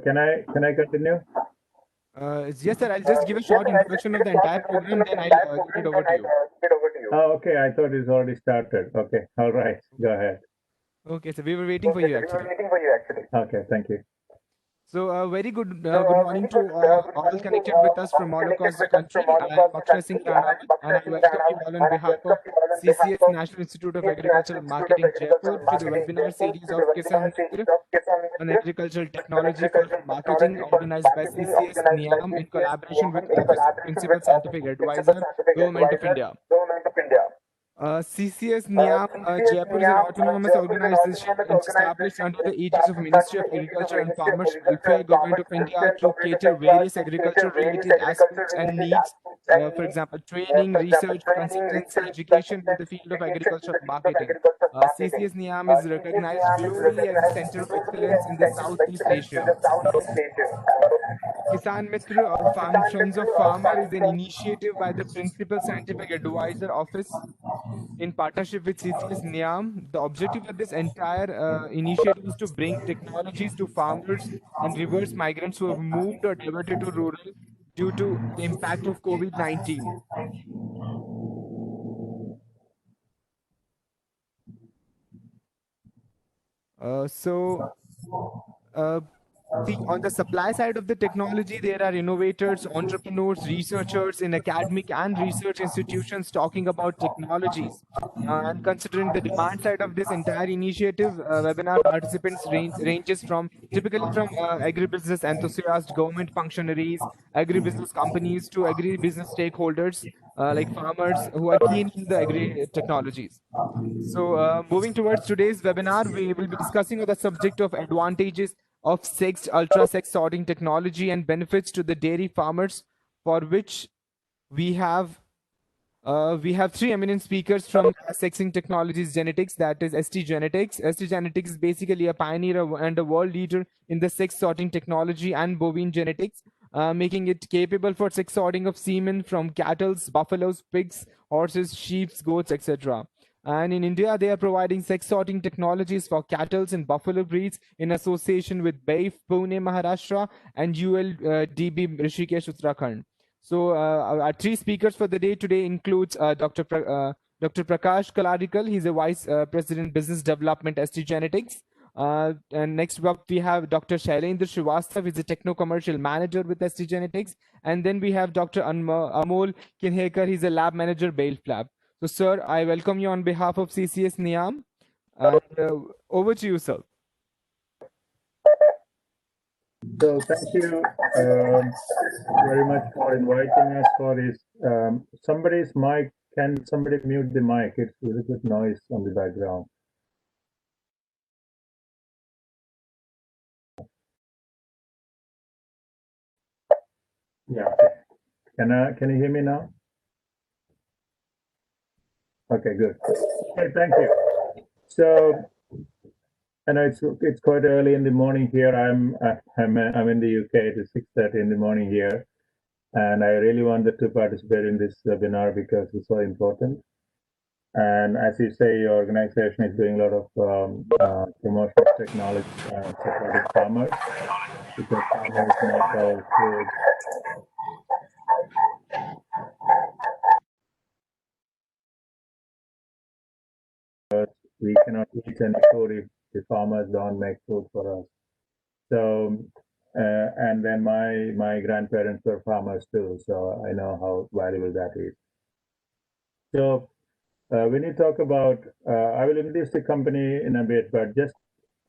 can I continue? Yes, sir. I'll just give a short introduction of the entire program, then I'll give it over to you. Oh, okay. I thought it's already started. Okay. All right. Go ahead. Okay, so we were waiting for you actually. Okay. Thank you. So, very good morning to all connected with us from all across the country. I am Akshar Singh Ranavat, and I welcome you all on behalf of CCS National Institute of Agricultural Marketing Jaipur to the webinar series of Kisan Mitra on agricultural technology for marketing, organized by CCS NIAM in collaboration with Office of Principal Scientific Advisor, Government of India. CCS NIAM Jaipur is an autonomous organization established under the aegis of Ministry of Agriculture and Farmers Welfare, Government of India, to cater various agriculture-related aspects and needs. For example, training, research, consultancy, education in the field of agricultural marketing. CCS NIAM is recognized globally as a center of excellence in the Southeast Asia. Kisan Mitra or Friends of Farmer is an initiative by the Principal Scientific Advisor Office in partnership with CCS NIAM. The objective of this entire initiative is to bring technologies to farmers and reverse migrants who have moved or diverted to rural due to the impact of COVID-19. So, uh, see, on the supply side of the technology, there are innovators, entrepreneurs, researchers in academic and research institutions talking about technologies. And considering the demand side of this entire initiative, webinar participants ranges from typically from agribusiness enthusiasts, government functionaries, agribusiness companies to agribusiness stakeholders like farmers who are keen in the agri technologies. So, moving towards today's webinar, we will be discussing the subject of advantages of sexed ultra sex sorting technology and benefits to the dairy farmers, for which we have three eminent speakers from Sexing Technologies Genetics, that is ST Genetics. ST Genetics is basically a pioneer and a world leader in the sex sorting technology and bovine genetics, making it capable for sex sorting of semen from cattle, buffaloes, pigs, horses, sheep, goats, etc. And in India, they are providing sex sorting technologies for cattle and buffalo breeds in association with BAIF, Pune, Maharashtra, and ULDB, Rishikesh, Uttarakhand. So our three speakers for the day today includes Dr. Prakash Kaladikal. He's a Vice President Business Development ST Genetics. And next up we have Dr. Shailendra Srivastav. He's a Techno-Commercial Manager with ST Genetics. And then we have Dr. Amol Kinhekar. He's a Lab Manager, BAIF Lab. So sir, I welcome you on behalf of CCS NIAM. And over to you, sir. So thank you very much for inviting us for this. Somebody's mic, can somebody mute the mic? It's a little bit noise on the background. Yeah. Can you hear me now? Okay, good. Okay, thank you. So, I know it's quite early in the morning here. I'm in the UK. It is 6:30 in the morning here, and I really wanted to participate in this webinar because it's so important. And as you say, your organization is doing a lot of promotion of technology and supporting farmers because farmers make our food. We cannot eat any food if the farmers don't make food for us. So, and then my grandparents were farmers too, so I know how valuable that is. So, when you talk about, I will introduce the company in a bit, but just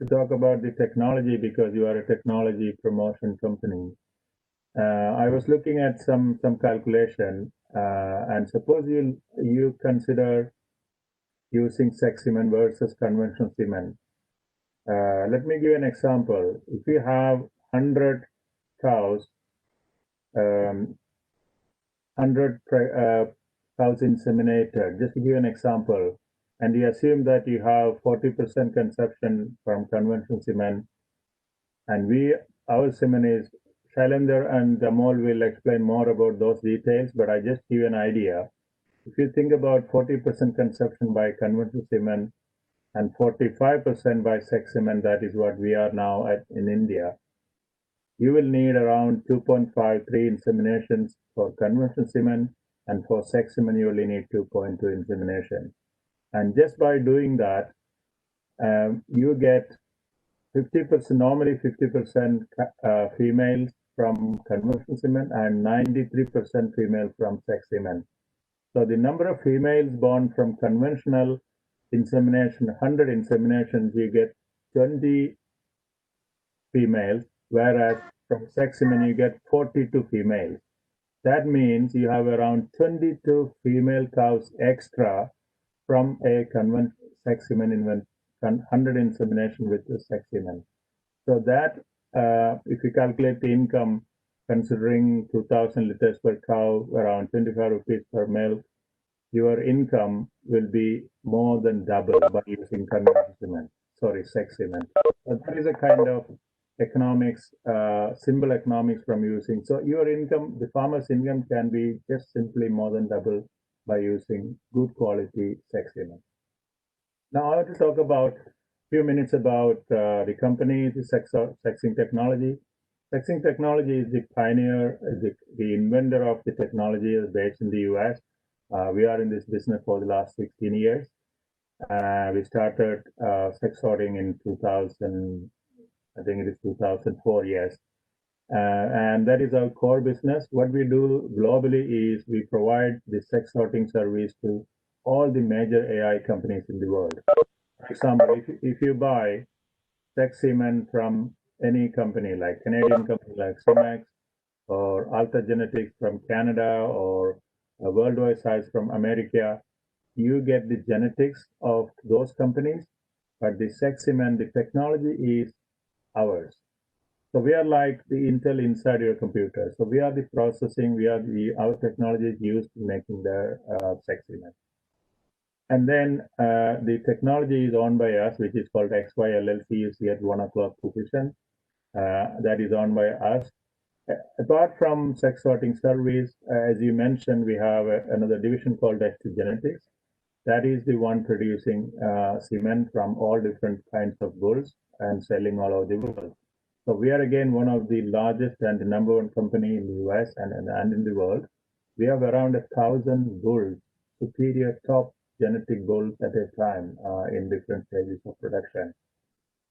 to talk about the technology, because you are a technology promotion company. I was looking at some calculation, and suppose you consider using sex semen versus conventional semen. Let me give an example. If you have 100 cows, 100 cows inseminated, just to give an example, and you assume that you have 40% conception from conventional semen, and our semen is, Shailendra and Amol will explain more about those details, but I just give you an idea. If you think about 40% conception by conventional semen and 45% by sex semen, that is what we are now at in India. you will need around 2.53 inseminations for conventional semen, and for sex semen, you only need 2.2 insemination. And just by doing that, you get 50%, normally 50% females from conventional semen and 93% female from sex semen. So the number of females born from conventional insemination, 100 inseminations, you get 20 females, whereas from sex semen you get 42 females. That means you have around 22 female cows extra from a conventional sex semen in 100 insemination with the sex semen. So that, if you calculate the income, considering 2,000 liters per cow, around 25 rupees per milk, your income will be more than double by using conventional semen, sex semen. So that is a kind of economics, simple economics from using. So your income, the farmer's income can be just simply more than double by using good quality sex semen. Now I want to talk about a few minutes about the company, the Sexing Technology. Sexing Technology is the pioneer, the inventor of the technology, is based in the US. We are in this business for the last 16 years. We started sex sorting in 2000, I think it is 2004, yes. And that is our core business. What we do globally is we provide the sex sorting service to all the major AI companies in the world. For example, if you buy sex semen from any company like Canadian company like Cimex or Alta Genetics from Canada or Worldwide Size from America, you get the genetics of those companies, but the sex semen, the technology is ours. So we are like the Intel inside your computer. So we are the processing, our technology is used in making the sex semen. And then the technology is owned by us, which is called XY LLC. You see at 1 o'clock position. That is owned by us. Apart from sex sorting service, as you mentioned, we have another division called ST Genetics. That is the one producing semen from all different kinds of bulls and selling all over the world. So we are again one of the largest and the number one company in the US and in the world. We have around 1,000 bulls, superior top genetic bulls at a time in different stages of production.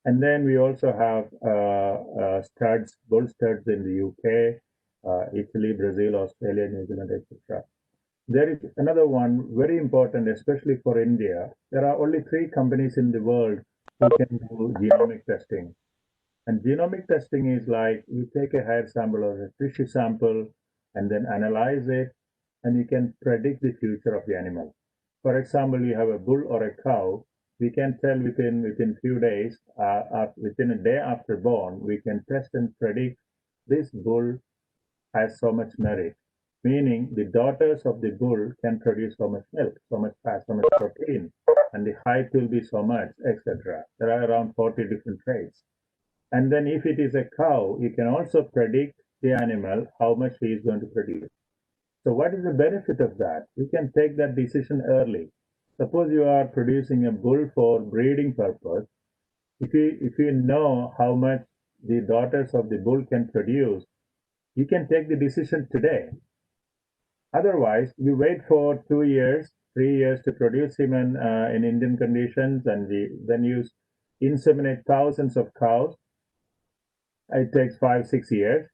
And then we also have studs, bull studs in the UK, Italy, Brazil, Australia, New Zealand, etc. There is another one very important, especially for India. There are only 3 companies in the world who can do genomic testing. And genomic testing is like you take a hair sample or a tissue sample and then analyze it, and you can predict the future of the animal. For example, you have a bull or a cow, we can tell within few days, within a day after born, we can test and predict this bull has so much merit, meaning the daughters of the bull can produce so much milk, so much fat, so much protein, and the height will be so much, etc. There are around 40 different traits. And then if it is a cow, you can also predict the animal, how much he is going to produce. So what is the benefit of that? You can take that decision early. Suppose you are producing a bull for breeding purpose. If you know how much the daughters of the bull can produce, you can take the decision today. Otherwise, you wait for 2 years, 3 years to produce semen in Indian conditions, and then you inseminate thousands of cows. It takes 5-6 years,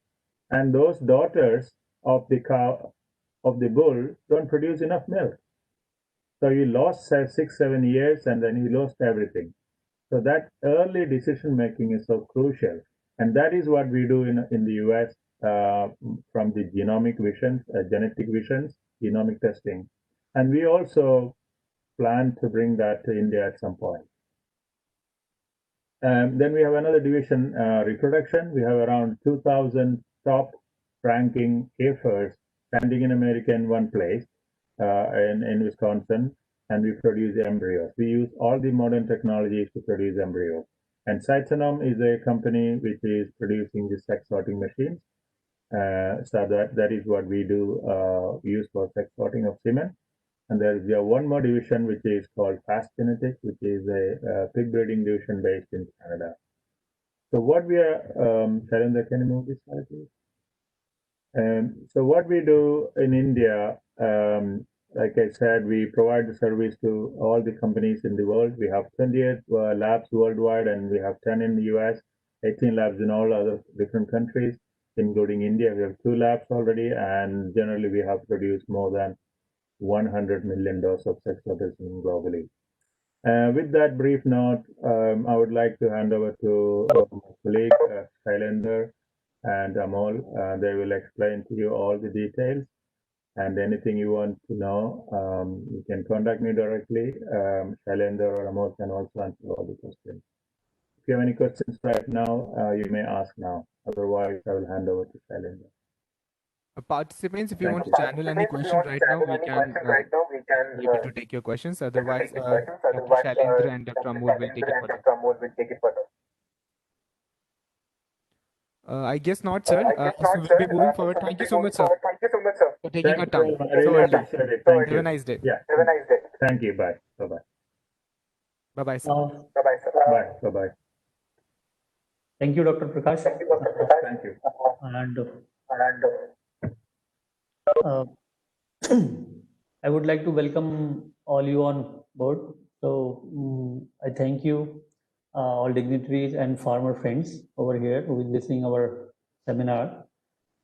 and those daughters of the cow of the bull don't produce enough milk. So you lost 6-7 years, and then you lost everything. So that early decision making is so crucial, and that is what we do in the US from the genomic visions, genetic visions, genomic testing, and we also plan to bring that to India at some point. Then we have another division, reproduction. We have around 2,000 top ranking heifers standing in America in one place, in Wisconsin, and we produce embryos. We use all the modern technologies to produce embryos. And Cytonom is a company which is producing the sex sorting machines. So that is what we do, use for sex sorting of semen. And there is one more division which is called Fast Genetics, which is a pig breeding division based in Canada. So what we are, Shailendra, can you move this slide, please? So what we do in India, like I said, we provide the service to all the companies in the world. We have 28 labs worldwide, and we have 10 in the US, 18 labs in all other different countries, including India. We have 2 labs already, and generally we have produced more than 100 million doses of Ceftriaxone globally. With that brief note, I would like to hand over to my colleague, Shailendra and Amol. They will explain to you all the details, and anything you want to know, you can contact me directly. Shailendra or Amol can also answer all the questions. If you have any questions right now, you may ask now. Otherwise, I will hand over to Shailendra. Participants, if you Thank want you. to channel any question right now, we can be able to take your questions. Otherwise, Dr. Shailendra and Dr. Amol will take it further. I guess not, sir. So we'll be moving forward. Thank you so much, sir, for taking our time. I really appreciate it. Thank Have you. a nice day. Yeah. Thank you. Bye. Bye-bye. Bye-bye, sir. Bye. Bye-bye. Thank you, Dr. Prakash. Thank you. And I would like to welcome all you on board. So I thank you, all dignitaries and farmer friends over here who is listening our seminar.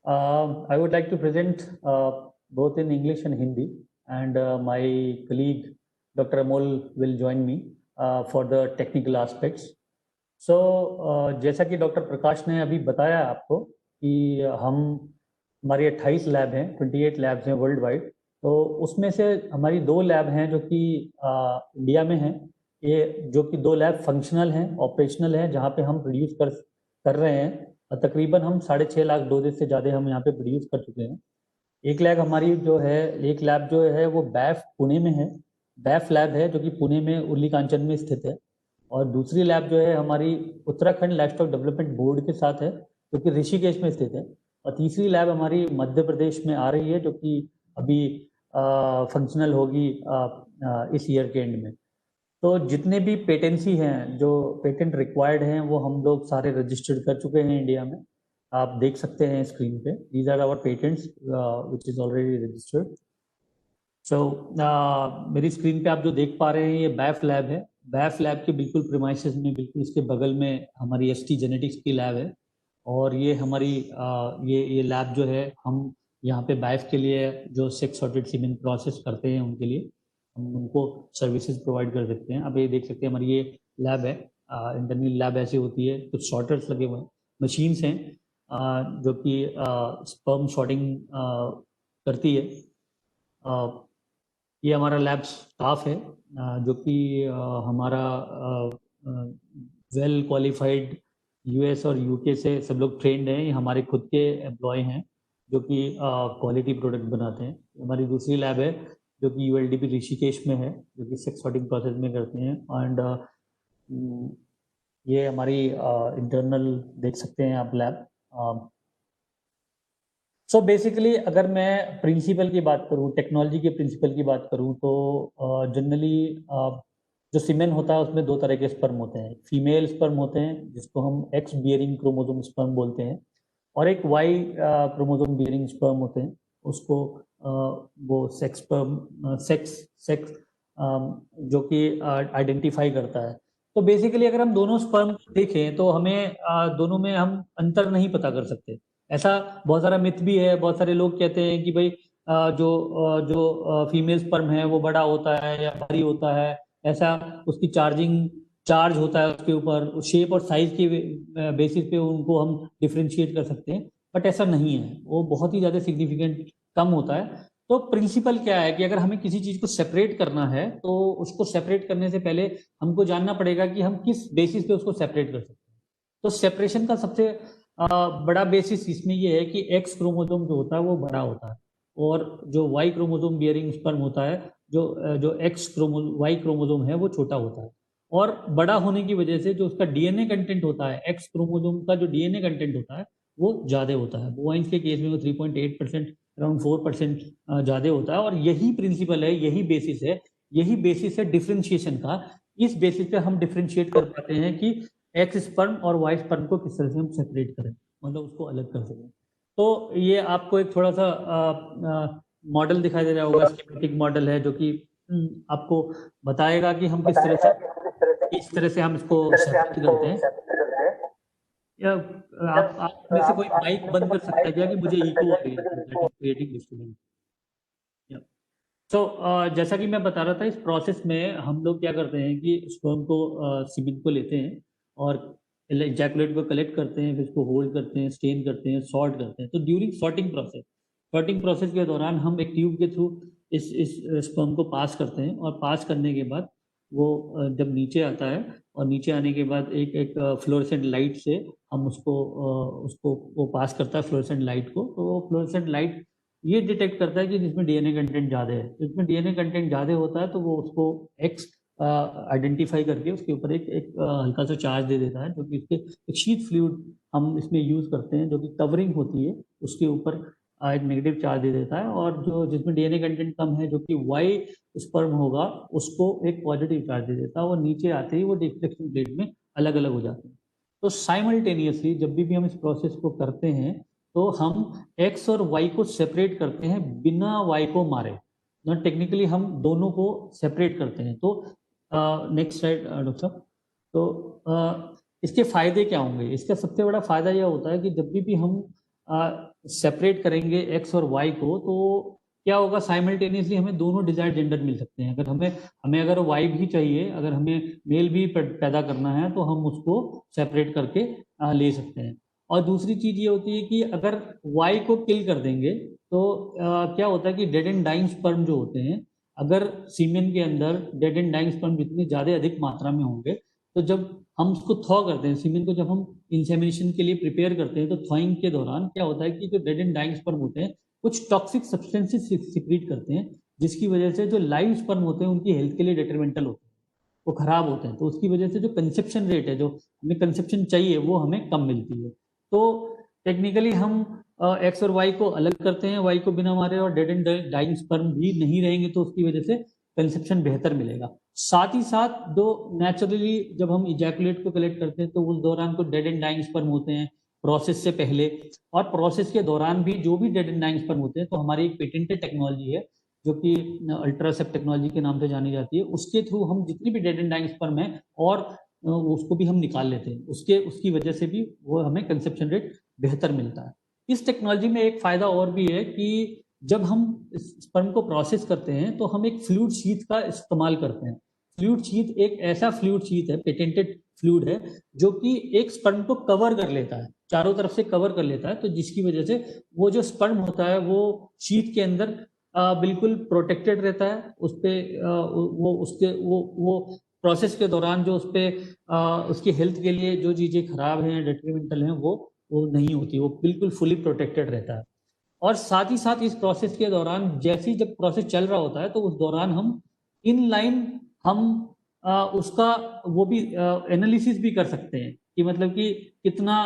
I would like to present both in English and Hindi, and my colleague Dr. Amol will join me for the technical aspects. So जैसा कि doctor प्रकाश ने अभी बताया आपको कि हमारे 28 lab हैं, 28 labs हैं वर्ल्ड वाइड, तो उसमें से हमारी 2 लैब हैं जो कि इंडिया में हैं। ये जो कि 2 लैब फंक्शनल हैं, ऑपरेशनल हैं, जहाँ पे हम प्रोड्यूस कर रहे हैं। तकरीबन हम 6.5 लाख डोजेज से ज़्यादा हम यहाँ पे प्रोड्यूस कर चुके हैं। एक लैब हमारी जो है, एक लैब जो है वो बैफ पुणे में है, बैफ लैब है जो कि पुणे में उर्ली कांचन में स्थित है। और दूसरी लैब जो है हमारी उत्तराखंड लाइवस्टॉक डेवलपमेंट बोर्ड के साथ है जो कि ऋषिकेश में स्थित है। और तीसरी लैब हमारी मध्य प्रदेश में आ रही है जो कि अभी फंक्शनल होगी इस ईयर के एंड में। तो जितने भी पेटेंसी हैं, जो पेटेंट रिक्वायर्ड हैं, वो हम लोग सारे रजिस्टर्ड कर चुके हैं इंडिया में। आप देख सकते हैं स्क्रीन पे, these are our patents which is already registered. So मेरी स्क्रीन पे आप जो देख पा रहे हैं ये बैफ लैब है। बैफ लैब के बिल्कुल प्रीमाइसेस में, बिल्कुल इसके बगल में हमारी ST जेनेटिक्स की लैब है। और ये हमारी ये लैब जो है, हम यहाँ पे बैफ के लिए जो सेक्स सॉर्टेड सीमेन प्रोसेस करते हैं उनके लिए हम उनको सर्विसेज प्रोवाइड कर सकते हैं। अब ये देख सकते हैं हमारी ये लैब है, इंटरनल लैब ऐसी होती है, कुछ सॉर्टर्स लगे हुए हैं, मशीन्स हैं जो कि स्पर्म सॉर्टिंग करती है। ये हमारा लैब स्टाफ है जो कि हमारा वेल क्वालिफाइड US और UK से सब लोग ट्रेंड हैं। ये हमारे खुद के एम्प्लॉय हैं जो कि क्वालिटी प्रोडक्ट बनाते हैं। हमारी दूसरी लैब है जो कि ULDP ऋषिकेश में है, जो कि सेक्स सॉर्टिंग प्रोसेस में करते हैं। एंड ये हमारी इंटरनल देख सकते हैं आप लैब। सो बेसिकली अगर मैं प्रिंसिपल की बात करूं, टेक्नोलॉजी के प्रिंसिपल की बात करूं, तो जनरली जो सीमेन होता है उसमें 2 तरह के स्पर्म होते हैं। फीमेल स्पर्म होते हैं जिसको हम एक्स बियरिंग क्रोमोसोम स्पर्म बोलते हैं, और एक वाई क्रोमोसोम बियरिंग स्पर्म होते हैं, उसको वो सेक्स जो कि आइडेंटिफाई करता है। तो बेसिकली अगर हम दोनों स्पर्म देखें तो हमें दोनों में हम अंतर नहीं पता कर सकते। ऐसा बहुत सारा मिथ भी है, बहुत सारे लोग कहते हैं कि भाई जो फीमेल स्पर्म है वो बड़ा होता है या भारी होता है, ऐसा उसकी चार्ज होता है उसके ऊपर, शेप और साइज के बेसिस पे उनको हम डिफ्रेंशिएट कर सकते हैं, बट ऐसा नहीं है, वो बहुत ही ज़्यादा सिग्निफिकेंट कम होता है। तो प्रिंसिपल क्या है कि अगर हमें किसी चीज़ को सेपरेट करना है तो उसको सेपरेट करने से पहले हमको जानना पड़ेगा कि हम किस बेसिस पे उसको सेपरेट कर सकते हैं। तो सेपरेशन का सबसे बड़ा बेसिस इसमें ये है कि एक्स क्रोमोसोम जो होता है वो बड़ा होता है, और जो वाई क्रोमोसोम बियरिंग स्पर्म होता है, जो वाई क्रोमोसोम है वो छोटा होता है। और बड़ा होने की वजह से जो उसका DNA कंटेंट होता है, एक्स क्रोमोसोम का जो DNA कंटेंट होता है वो ज़्यादा होता है। बोवाइंस के केस में वो 3.8%, अराउंड 4% ज़्यादा होता है। और यही प्रिंसिपल है, यही बेसिस है डिफ्रेंशिएशन का। इस बेसिस पे हम डिफ्रेंशिएट कर पाते हैं कि एक्स स्पर्म और वाई स्पर्म को किस तरह से हम सेपरेट करें, मतलब उसको अलग कर सकें। तो ये आपको एक थोड़ा सा मॉडल दिखाई दे रहा होगा, स्कीमेटिक मॉडल है जो कि आपको बताएगा कि हम किस तरह से हम इसको सेपरेट करते हैं। या आप में से कोई माइक बंद कर सकता है क्या, कि मुझे इको आ रही है, दैट इज क्रिएटिंग डिस्टर्बेंस। तो जैसा कि मैं बता रहा था, इस प्रोसेस में हम लोग क्या करते हैं कि स्पर्म को सीमेन को लेते हैं और इजैकुलेट को कलेक्ट करते हैं, फिर इसको होल्ड करते हैं, स्टेन करते हैं, सॉर्ट करते हैं। तो ड्यूरिंग सॉर्टिंग प्रोसेस के दौरान हम एक ट्यूब के थ्रू इस स्पर्म को पास करते हैं, और पास करने के बाद वो जब नीचे आता है, और नीचे आने के बाद एक फ्लोरेसेंट लाइट से हम उसको वो पास करता है फ्लोरेसेंट लाइट को। तो वो फ्लोरेसेंट लाइट ये डिटेक्ट करता है कि जिसमें डीएनए कंटेंट ज़्यादा है। जिसमें डीएनए कंटेंट ज़्यादा होता है तो वो उसको एक्स आइडेंटिफाई करके उसके ऊपर एक हल्का सा चार्ज दे देता है, जो कि इसके एक शीट फ्लूइड हम इसमें यूज़ करते हैं, जो कि कवरिंग होती है उसके ऊपर एक नेगेटिव चार्ज दे देता है। और जो जिसमें डीएनए कंटेंट कम है, जो कि वाई स्पर्म होगा, उसको एक पॉजिटिव चार्ज दे देता है। वो नीचे आते ही वो डिफ्लेक्शन प्लेट में अलग अलग हो जाते हैं। तो साइमल्टेनियसली जब भी हम इस प्रोसेस को करते हैं तो हम एक्स और वाई को सेपरेट करते हैं बिना वाई को मारे। टेक्निकली हम दोनों को सेपरेट करते हैं। तो नेक्स्ट स्लाइड डॉक्टर साहब। तो इसके फायदे क्या होंगे? इसका सबसे बड़ा फायदा यह होता है कि जब भी हम सेपरेट करेंगे एक्स और वाई को, तो क्या होगा, साइमल्टेनियसली हमें दोनों डिजायर्ड जेंडर मिल सकते हैं। अगर हमें अगर वाई भी चाहिए, अगर हमें मेल भी पैदा करना है, तो हम उसको सेपरेट करके ले सकते हैं। और दूसरी चीज ये होती है कि अगर वाई को किल कर देंगे तो क्या होता है कि डेड एंड डाइंग स्पर्म जो होते हैं, अगर सीमेन के अंदर डेड एंड डाइंग स्पर्म जितने ज़्यादा अधिक मात्रा में होंगे, तो जब हम उसको थॉ करते हैं, सीमेन को जब हम इंसेमिनेशन के लिए प्रिपेयर करते हैं, तो थॉइंग के दौरान क्या होता है कि जो डेड एंड डाइंग स्पर्म होते हैं कुछ टॉक्सिक सब्सटेंसेस सिक्रीट करते हैं, जिसकी वजह से जो लाइव स्पर्म होते हैं उनकी हेल्थ के लिए डिटरमेंटल होते हैं, वो खराब होते हैं। तो उसकी वजह से जो कंसेप्शन रेट है, जो हमें कंसेप्शन चाहिए, वो हमें कम मिलती है। तो टेक्निकली हम एक्स और वाई को अलग करते हैं, वाई को बिना मारे, और डेड एंड डाइंग स्पर्म भी नहीं रहेंगे, तो उसकी वजह से कंसेप्शन बेहतर मिलेगा। साथ ही साथ जो नेचुरली जब हम इजैकुलेट को कलेक्ट करते हैं, तो उस दौरान को डेड एंड डाइंग स्पर्म होते हैं प्रोसेस से पहले, और प्रोसेस के दौरान भी जो भी डेड एंड डाइंग स्पर्म होते हैं, तो हमारी एक पेटेंटेड टेक्नोलॉजी है जो कि अल्ट्रासेप टेक्नोलॉजी के नाम से जानी जाती है। उसके थ्रू हम जितनी भी डेड एंड डाइंग स्पर्म है और उसको भी हम निकाल लेते हैं। उसकी वजह से भी वो हमें कंसेप्शन रेट बेहतर मिलता है। इस टेक्नोलॉजी में एक फायदा और भी है कि जब हम स्पर्म को प्रोसेस करते हैं तो हम एक फ्लूइड शीथ का इस्तेमाल करते हैं। फ्लूइड शीथ एक ऐसा फ्लूइड शीथ है, पेटेंटेड फ्लूइड है, जो कि एक स्पर्म को कवर कर लेता है, चारों तरफ से कवर कर लेता है। तो जिसकी वजह से वो जो स्पर्म होता है वो शीथ के अंदर बिल्कुल प्रोटेक्टेड रहता है। उस पे वो प्रोसेस के दौरान जो उस पर उसकी हेल्थ के लिए जो चीज़ें खराब हैं, डेट्रीमेंटल हैं, वो नहीं होती, वो बिल्कुल फुली प्रोटेक्टेड रहता है। और साथ ही साथ इस प्रोसेस के दौरान जैसे ही जब प्रोसेस चल रहा होता है, तो उस दौरान हम इन लाइन हम उसका वो भी एनालिसिस भी कर सकते हैं कि मतलब कि कितना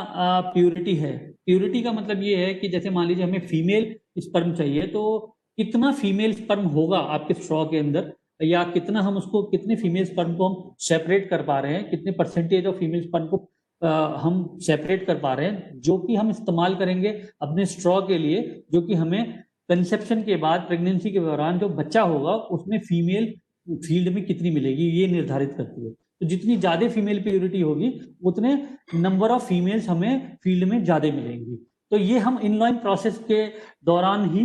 प्यूरिटी है। प्यूरिटी का मतलब ये है कि जैसे मान लीजिए हमें फीमेल स्पर्म चाहिए, तो कितना फीमेल स्पर्म होगा आपके स्ट्रॉ के अंदर, या कितना हम उसको, कितने फीमेल स्पर्म को हम सेपरेट कर पा रहे हैं, कितने परसेंटेज ऑफ फीमेल स्पर्म को हम सेपरेट कर पा रहे हैं, जो कि हम इस्तेमाल करेंगे अपने स्ट्रॉ के लिए, जो कि हमें कंसेप्शन के बाद, प्रेगनेंसी के दौरान जो बच्चा होगा उसमें फीमेल फील्ड में कितनी मिलेगी, ये निर्धारित करती है। तो जितनी ज्यादा फीमेल प्योरिटी होगी, उतने नंबर ऑफ फीमेल्स हमें फील्ड में ज्यादा मिलेंगी। तो ये हम इनलाइन प्रोसेस के दौरान ही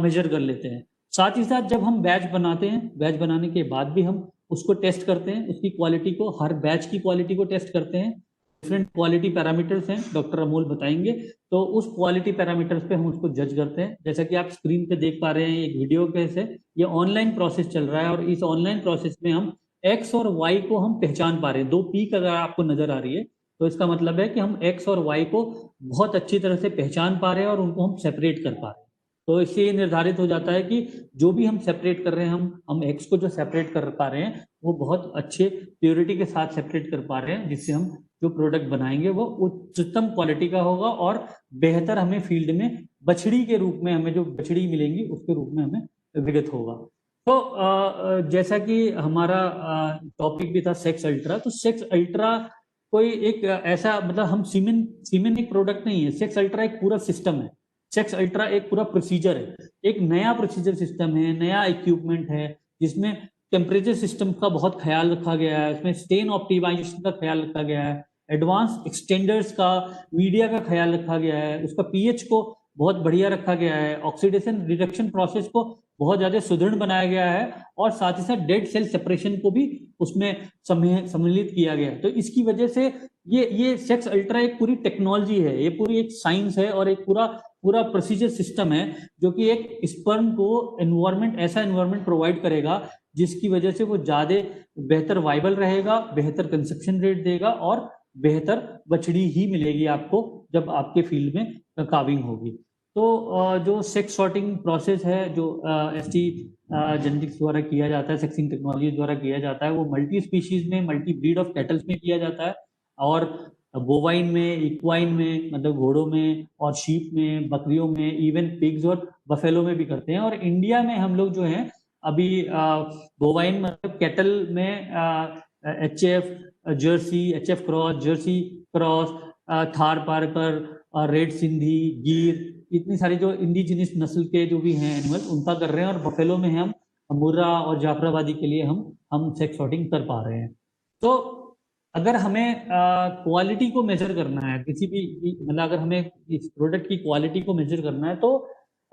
मेजर कर लेते हैं। साथ ही साथ जब हम बैच बनाते हैं, बैच बनाने के बाद भी हम उसको टेस्ट करते हैं, उसकी क्वालिटी को, हर बैच की क्वालिटी को टेस्ट करते हैं। डिफरेंट क्वालिटी पैरामीटर्स हैं, डॉक्टर अमोल बताएंगे। तो उस क्वालिटी पैरामीटर्स पे हम उसको जज करते हैं। जैसा कि आप स्क्रीन पे देख पा रहे हैं, एक वीडियो केस है, ये ऑनलाइन प्रोसेस चल रहा है, और इस ऑनलाइन प्रोसेस में हम एक्स और वाई को हम पहचान पा रहे हैं। 2 पीक अगर आपको नजर आ रही है, तो इसका मतलब है कि हम एक्स और वाई को बहुत अच्छी तरह से पहचान पा रहे हैं और उनको हम सेपरेट कर पा रहे हैं। तो इससे ये निर्धारित हो जाता है कि जो भी हम सेपरेट कर रहे हैं, हम एक्स को जो सेपरेट कर पा रहे हैं, वो बहुत अच्छे प्योरिटी के साथ सेपरेट कर पा रहे हैं, जिससे हम जो प्रोडक्ट बनाएंगे वो उच्चतम क्वालिटी का होगा, और बेहतर हमें फील्ड में बछड़ी के रूप में, हमें जो बछड़ी मिलेंगी उसके रूप में हमें विगत होगा। तो जैसा कि हमारा टॉपिक भी था सेक्स अल्ट्रा, तो सेक्स अल्ट्रा कोई एक ऐसा मतलब हम सीमेन एक प्रोडक्ट नहीं है, सेक्स अल्ट्रा एक पूरा सिस्टम है, सेक्स अल्ट्रा एक पूरा प्रोसीजर है, एक नया प्रोसीजर सिस्टम है, नया इक्विपमेंट है जिसमें टेम्परेचर सिस्टम का बहुत ख्याल रखा गया है, उसमें स्टेन ऑप्टिमाइजेशन का ख्याल रखा गया है, एडवांस एक्सटेंडर्स का, मीडिया का ख्याल रखा गया है, उसका पीएच को बहुत बढ़िया रखा गया है, ऑक्सीडेशन रिडक्शन प्रोसेस को बहुत ज्यादा सुदृढ़ बनाया गया है, और साथ ही साथ डेड सेल सेपरेशन को भी उसमें सम्मिलित किया गया है। तो इसकी वजह से ये सेक्स अल्ट्रा एक पूरी टेक्नोलॉजी है, ये पूरी एक साइंस है और एक पूरा प्रोसीजर सिस्टम है जो कि एक स्पर्म को ऐसा एनवायरमेंट प्रोवाइड करेगा जिसकी वजह से वो ज्यादा बेहतर वाइबल रहेगा, बेहतर कंसेप्शन रेट देगा और बेहतर बछड़ी ही मिलेगी आपको जब आपके फील्ड में काविंग होगी। तो जो सेक्स सॉर्टिंग प्रोसेस है जो एसटी जेनेटिक्स द्वारा किया जाता है, सेक्सिंग टेक्नोलॉजी द्वारा किया जाता है, वो मल्टी स्पीशीज में, मल्टी ब्रीड ऑफ कैटल्स में किया जाता है, और बोवाइन में, इक्वाइन में मतलब घोड़ों में, और शीप में, बकरियों में, इवन पिग्स और बफेलो में भी करते हैं। और इंडिया में हम लोग जो हैं अभी बोवाइन मतलब कैटल में HF Jersey, HF cross, Jersey cross, Tharparkar, red Sindhi, Gir, इतनी सारी जो इंडिजिनस नस्ल के जो भी हैं एनिमल उनका कर रहे हैं, और बफेलो में हम मुर्रा और जाफराबादी के लिए हम सेक्स सॉर्टिंग कर पा रहे हैं। तो अगर हमें क्वालिटी को मेजर करना है, किसी भी मतलब अगर हमें इस प्रोडक्ट की क्वालिटी को मेजर करना है तो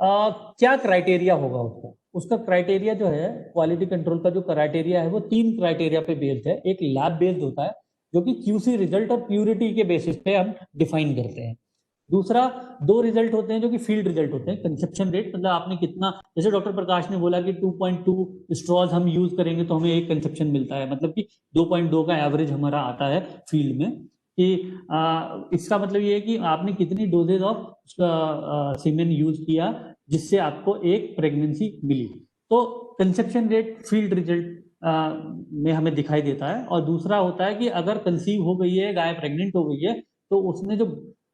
क्या क्राइटेरिया होगा उसका क्राइटेरिया जो है, क्वालिटी कंट्रोल का जो क्राइटेरिया है वो 3 क्राइटेरिया पे बेस्ड है। एक लैब बेस्ड होता है जो कि QC रिजल्ट और प्यूरिटी के बेसिस पे हम डिफाइन करते हैं। दूसरा 2 रिजल्ट होते हैं जो कि फील्ड रिजल्ट होते हैं, कंसेप्शन रेट, मतलब आपने कितना, जैसे डॉक्टर प्रकाश ने बोला कि 2.2 स्ट्रॉज हम यूज करेंगे तो हमें एक कंसेप्शन मिलता है, मतलब कि 2.2 का एवरेज हमारा आता है फील्ड में, कि इसका मतलब ये है कि आपने कितनी डोजेज ऑफ सीमेन यूज किया जिससे आपको एक प्रेगनेंसी मिली। तो कंसेप्शन रेट फील्ड रिजल्ट में हमें दिखाई देता है। और दूसरा होता है कि अगर कंसीव हो गई है, गाय प्रेग्नेंट हो गई है, तो उसने जो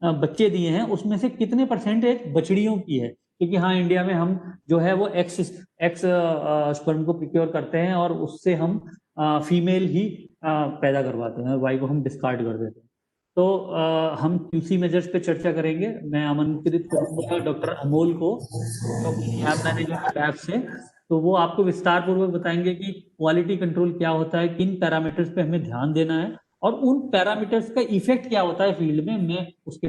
बच्चे दिए हैं उसमें से कितने परसेंटेज बछड़ियों की है, क्योंकि हाँ इंडिया में हम जो है वो एक्स स्पर्म को प्रिक्योर करते हैं और उससे हम फीमेल ही पैदा करवाते हैं, वाई को हम डिस्कार्ड कर देते हैं। तो हम QC मेजर्स पे चर्चा करेंगे। मैं आमंत्रित करूंगा डॉक्टर अमोल को लैब मैनेजर लैब से, तो वो आपको विस्तार पूर्वक बताएंगे कि क्वालिटी कंट्रोल क्या होता है, किन पैरामीटर्स पे हमें ध्यान देना है और उन पैरामीटर्स का इफेक्ट क्या होता है फील्ड में। मैं उसके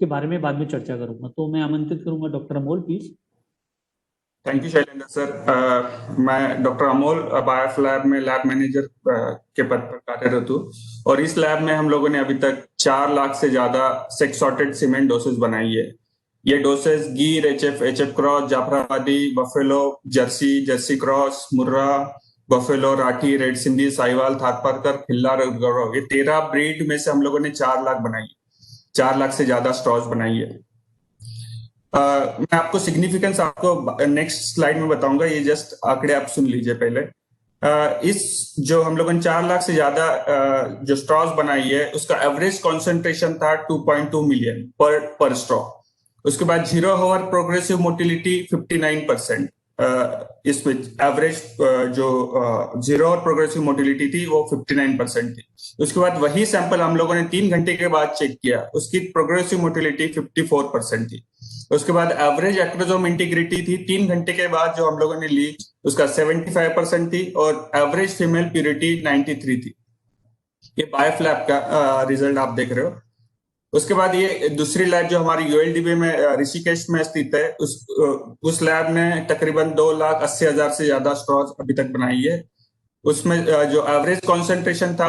बारे में बाद में चर्चा करूंगा। तो मैं आमंत्रित करूंगा doctor Amol, please. Thank you Shailendra sir. मैं डॉक्टर अमोल बायोफ लैब में लैब मैनेजर के पद पर कार्यरत हूँ, और इस लैब में हम लोगों ने अभी तक 4 लाख से ज्यादा सेक्स सॉर्टेड सीमेंट डोसेज बनाई है। ये डोसेज Gir, HF cross, Jafarabadi, buffalo, Jersey cross, Murrah, buffalo, Rathi, red Sindhi, Sahiwal, Tharparkar, Khillar, गौरव, ये 13 ब्रीड में से हम लोगों ने 4 लाख बनाई है, 4 लाख से ज्यादा स्ट्रॉज बनाई है। मैं आपको सिग्निफिकेंस आपको नेक्स्ट स्लाइड में बताऊंगा, ये जस्ट आंकड़े आप सुन लीजिए पहले। इस जो हम लोगों ने 4 लाख से ज्यादा जो स्ट्रॉज बनाई है उसका एवरेज कॉन्सेंट्रेशन था 2.2 मिलियन पर स्ट्रॉ। उसके बाद 0 हावर प्रोग्रेसिव मोटिलिटी 59%, इसमें एवरेज जो 0 हावर प्रोग्रेसिव मोटिलिटी थी वो 59% थी। उसके बाद वही सैंपल हम लोगों ने 3 घंटे के बाद चेक किया, उसकी प्रोग्रेसिव मोटिलिटी 54% थी। उसके बाद एवरेज एक्रोसोम इंटीग्रिटी थी 3 घंटे के बाद जो हम लोगों ने ली, उसका 75% थी, और एवरेज फीमेल प्यूरिटी 93 थी। ये बायोफ लैब का रिजल्ट आप देख रहे हो। उसके बाद ये दूसरी लैब जो हमारी ULDB में ऋषिकेश में स्थित है, उस लैब ने तकरीबन 2,80,000 से ज्यादा स्ट्रॉज अभी तक बनाई है। उसमें जो एवरेज कॉन्सेंट्रेशन था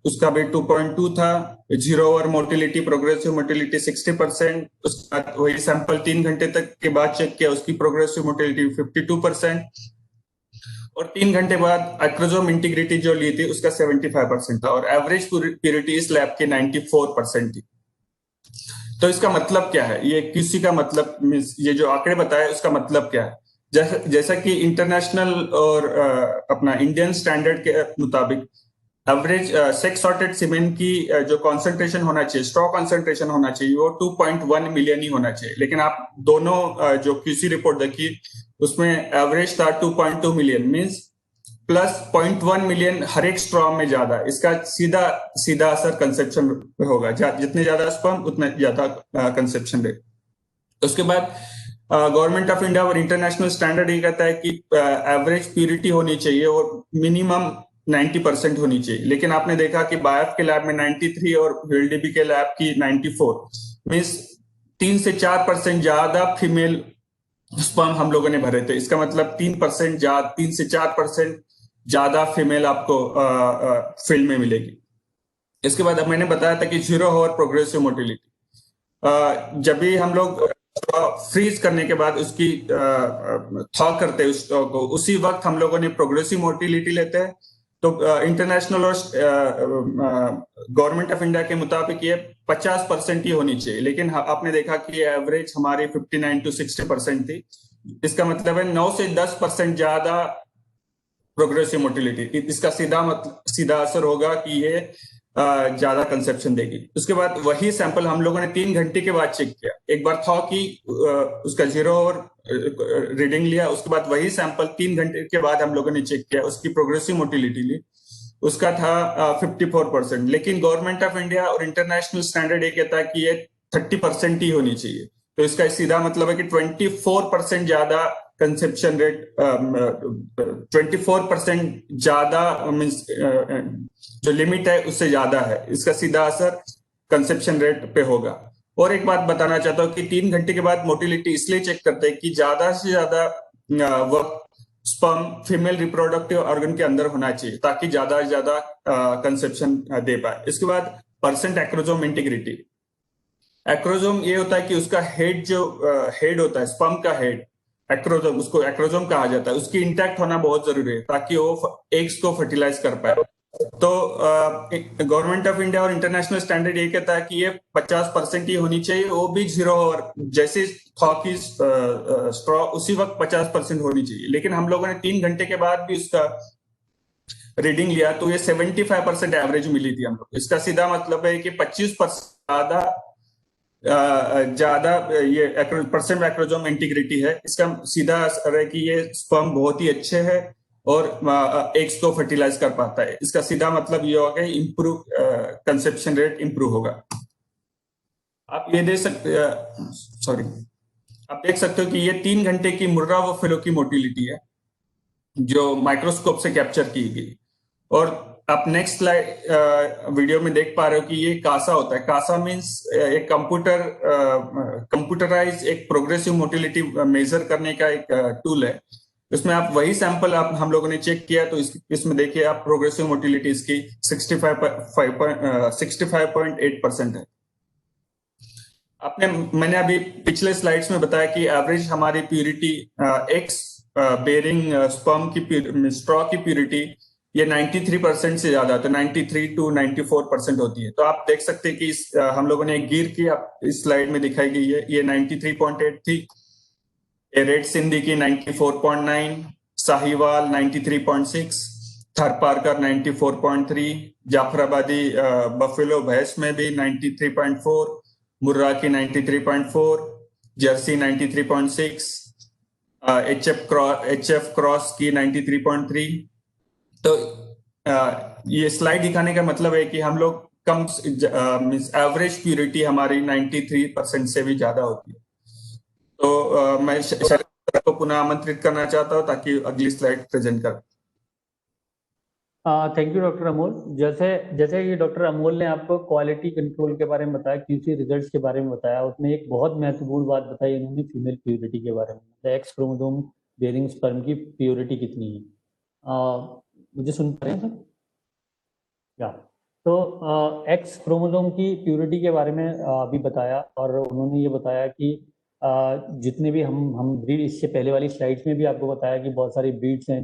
उसका भी 2.2 था, 0 ओवर मोटिलिटी, प्रोग्रेसिव मोटिलिटी 60%। उसके बाद वही सैंपल 3 घंटे तक के बाद चेक किया, उसकी प्रोग्रेसिव मोटिलिटी 52%, और 3 घंटे बाद एक्रोसोम इंटीग्रिटी जो ली थी उसका 75% था, और एवरेज प्यूरिटी इस लैब की 94% थी। तो इसका मतलब क्या है, ये QC का मतलब, ये जो आंकड़े बताए उसका मतलब क्या है। जैसा कि इंटरनेशनल और अपना इंडियन स्टैंडर्ड के मुताबिक एवरेज सेक्स सॉर्टेड सीमेंट की जो कॉन्सेंट्रेशन होना चाहिए, स्ट्रॉ कॉन्सेंट्रेशन होना चाहिए, वो 2.1 मिलियन ही होना चाहिए। लेकिन आप दोनों जो QC रिपोर्ट देखी उसमें एवरेज था 2.2 मिलियन, मींस प्लस 0.1 मिलियन हर एक स्ट्रॉ में ज्यादा, इसका सीधा सीधा असर कंसेप्शन पे होगा। जितने ज्यादा स्पर्म उतना ज्यादा कंसेप्शन रेट। उसके बाद गवर्नमेंट ऑफ इंडिया और इंटरनेशनल स्टैंडर्ड ये कहता है कि एवरेज प्यूरिटी होनी चाहिए और मिनिमम 90% होनी चाहिए, लेकिन आपने देखा कि बायफ के लैब में 93 और वीएलडीबी के लैब की 94, मीन्स 3 से 4% ज्यादा फीमेल स्पर्म हम लोगों ने भरे थे। इसका मतलब 3% ज्यादा, 3 से 4% ज्यादा फीमेल आपको फील्ड में मिलेगी। इसके बाद अब मैंने बताया था कि 0 आवर प्रोग्रेसिव मोटिलिटी, जब भी हम लोग फ्रीज करने के बाद उसकी थॉ करते हैं उस को, उसी वक्त हम लोगों ने प्रोग्रेसिव मोटिलिटी लेते हैं। तो इंटरनेशनल और गवर्नमेंट ऑफ इंडिया के मुताबिक ये 50% ही होनी चाहिए, लेकिन आपने देखा कि एवरेज हमारी 59 to 60% थी। इसका मतलब है 9 से 10% ज्यादा प्रोग्रेसिव मोटिलिटी। इसका सीधा असर होगा कि ये ज्यादा कंसेप्शन देगी। उसके बाद वही सैंपल हम लोगों ने 3 घंटे के बाद चेक किया। एक बार था कि उसका 0 और रीडिंग लिया, उसके बाद वही सैंपल 3 घंटे के बाद हम लोगों ने चेक किया, उसकी प्रोग्रेसिव मोटिलिटी ली, उसका था 54%। लेकिन गवर्नमेंट ऑफ इंडिया और इंटरनेशनल स्टैंडर्ड ये कहता है कि ये 30% ही होनी चाहिए। तो इसका सीधा मतलब है कि 24% ज्यादा कंसेप्शन रेट, 24% ज्यादा मीन्स जो लिमिट है उससे ज्यादा है। इसका सीधा असर कंसेप्शन रेट पे होगा। और एक बात बताना चाहता हूँ कि 3 घंटे के बाद मोटिलिटी इसलिए चेक करते हैं कि ज्यादा से ज्यादा वक्त स्पर्म फीमेल रिप्रोडक्टिव ऑर्गन के अंदर होना चाहिए ताकि ज्यादा से ज्यादा कंसेप्शन दे पाए। इसके बाद परसेंट एक्रोजोम इंटीग्रिटी। एक्रोजोम ये होता है कि उसका हेड जो हेड होता है, स्पर्म का हेड, एक्रोजोम, उसको एक्रोजोम कहा जाता है, उसकी इंटैक्ट होना बहुत जरूरी है ताकि वो एग्स को फर्टिलाइज कर पाए। तो गवर्नमेंट ऑफ इंडिया और इंटरनेशनल स्टैंडर्ड ये कहता है कि ये 50% ही होनी चाहिए, वो भी 0 और जैसे थॉ की स्ट्रॉ उसी वक्त 50% होनी चाहिए। लेकिन हम लोगों ने 3 घंटे के बाद भी उसका रीडिंग लिया तो ये 75% एवरेज मिली थी हम लोग। इसका सीधा मतलब है कि 25% ज्यादा ये परसेंट एक्रोजोम इंटीग्रिटी है। इसका सीधा असर है कि ये स्पर्म बहुत ही अच्छे है और एग्स को फर्टिलाइज कर पाता है। इसका सीधा मतलब ये होगा कि इंप्रूव कंसेप्शन रेट इंप्रूव होगा। आप ये देख सकते, सॉरी, आप देख सकते हो कि ये 3 घंटे की मुर्रा व फेलो की मोटिलिटी है जो माइक्रोस्कोप से कैप्चर की गई। और आप नेक्स्ट स्लाइड वीडियो में देख पा रहे हो कि ये कासा होता है। कासा मींस एक कंप्यूटराइज एक प्रोग्रेसिव मोटिलिटी मेजर करने का एक टूल है। इसमें आप वही सैंपल आप हम लोगों ने चेक किया तो इसमें देखिए आप प्रोग्रेसिव मोटिलिटी इसकी 65.8% है। मैंने अभी पिछले स्लाइड्स में बताया कि एवरेज हमारी प्यूरिटी एक्स बेरिंग स्पर्म की स्ट्रॉ की प्यूरिटी ये 93% से ज्यादा, तो 93 to 94% होती है। तो आप देख सकते हैं कि हम लोगों ने एक गिर की इस स्लाइड में दिखाई गई है, ये 93.8 थी। रेड सिंधी की 94.9, साहिवाल 93.6, थरपारकर 94.3, जाफराबादी बफेलो भैंस में भी 93.4, मुर्रा की 93.4, जर्सी 93.6, HF क्रॉस की 93.3। तो ये स्लाइड दिखाने का मतलब है कि हम लोग कम एवरेज प्यूरिटी हमारी 93% से भी ज्यादा होती है। तो मैं शरद को पुनः आमंत्रित करना चाहता हूँ ताकि अगली स्लाइड प्रेजेंट कर। Thank you doctor Amol. जैसे कि डॉक्टर अमोल ने आपको क्वालिटी कंट्रोल के बारे में बताया, क्यूसी रिजल्ट्स के बारे में बताया, उसमें एक बहुत महत्वपूर्ण बात बताई उन्होंने फीमेल प्योरिटी के बारे में। एक्स क्रोमोसोम बेरिंग स्पर्म की प्योरिटी कितनी है। मुझे सुन पा रहे हैं सर? या तो एक्स क्रोमोसोम की प्योरिटी के बारे में अभी बताया, और उन्होंने ये बताया कि जितने भी हम ब्रीड, इससे पहले वाली स्लाइड्स में भी आपको बताया कि बहुत सारी ब्रीड्स हैं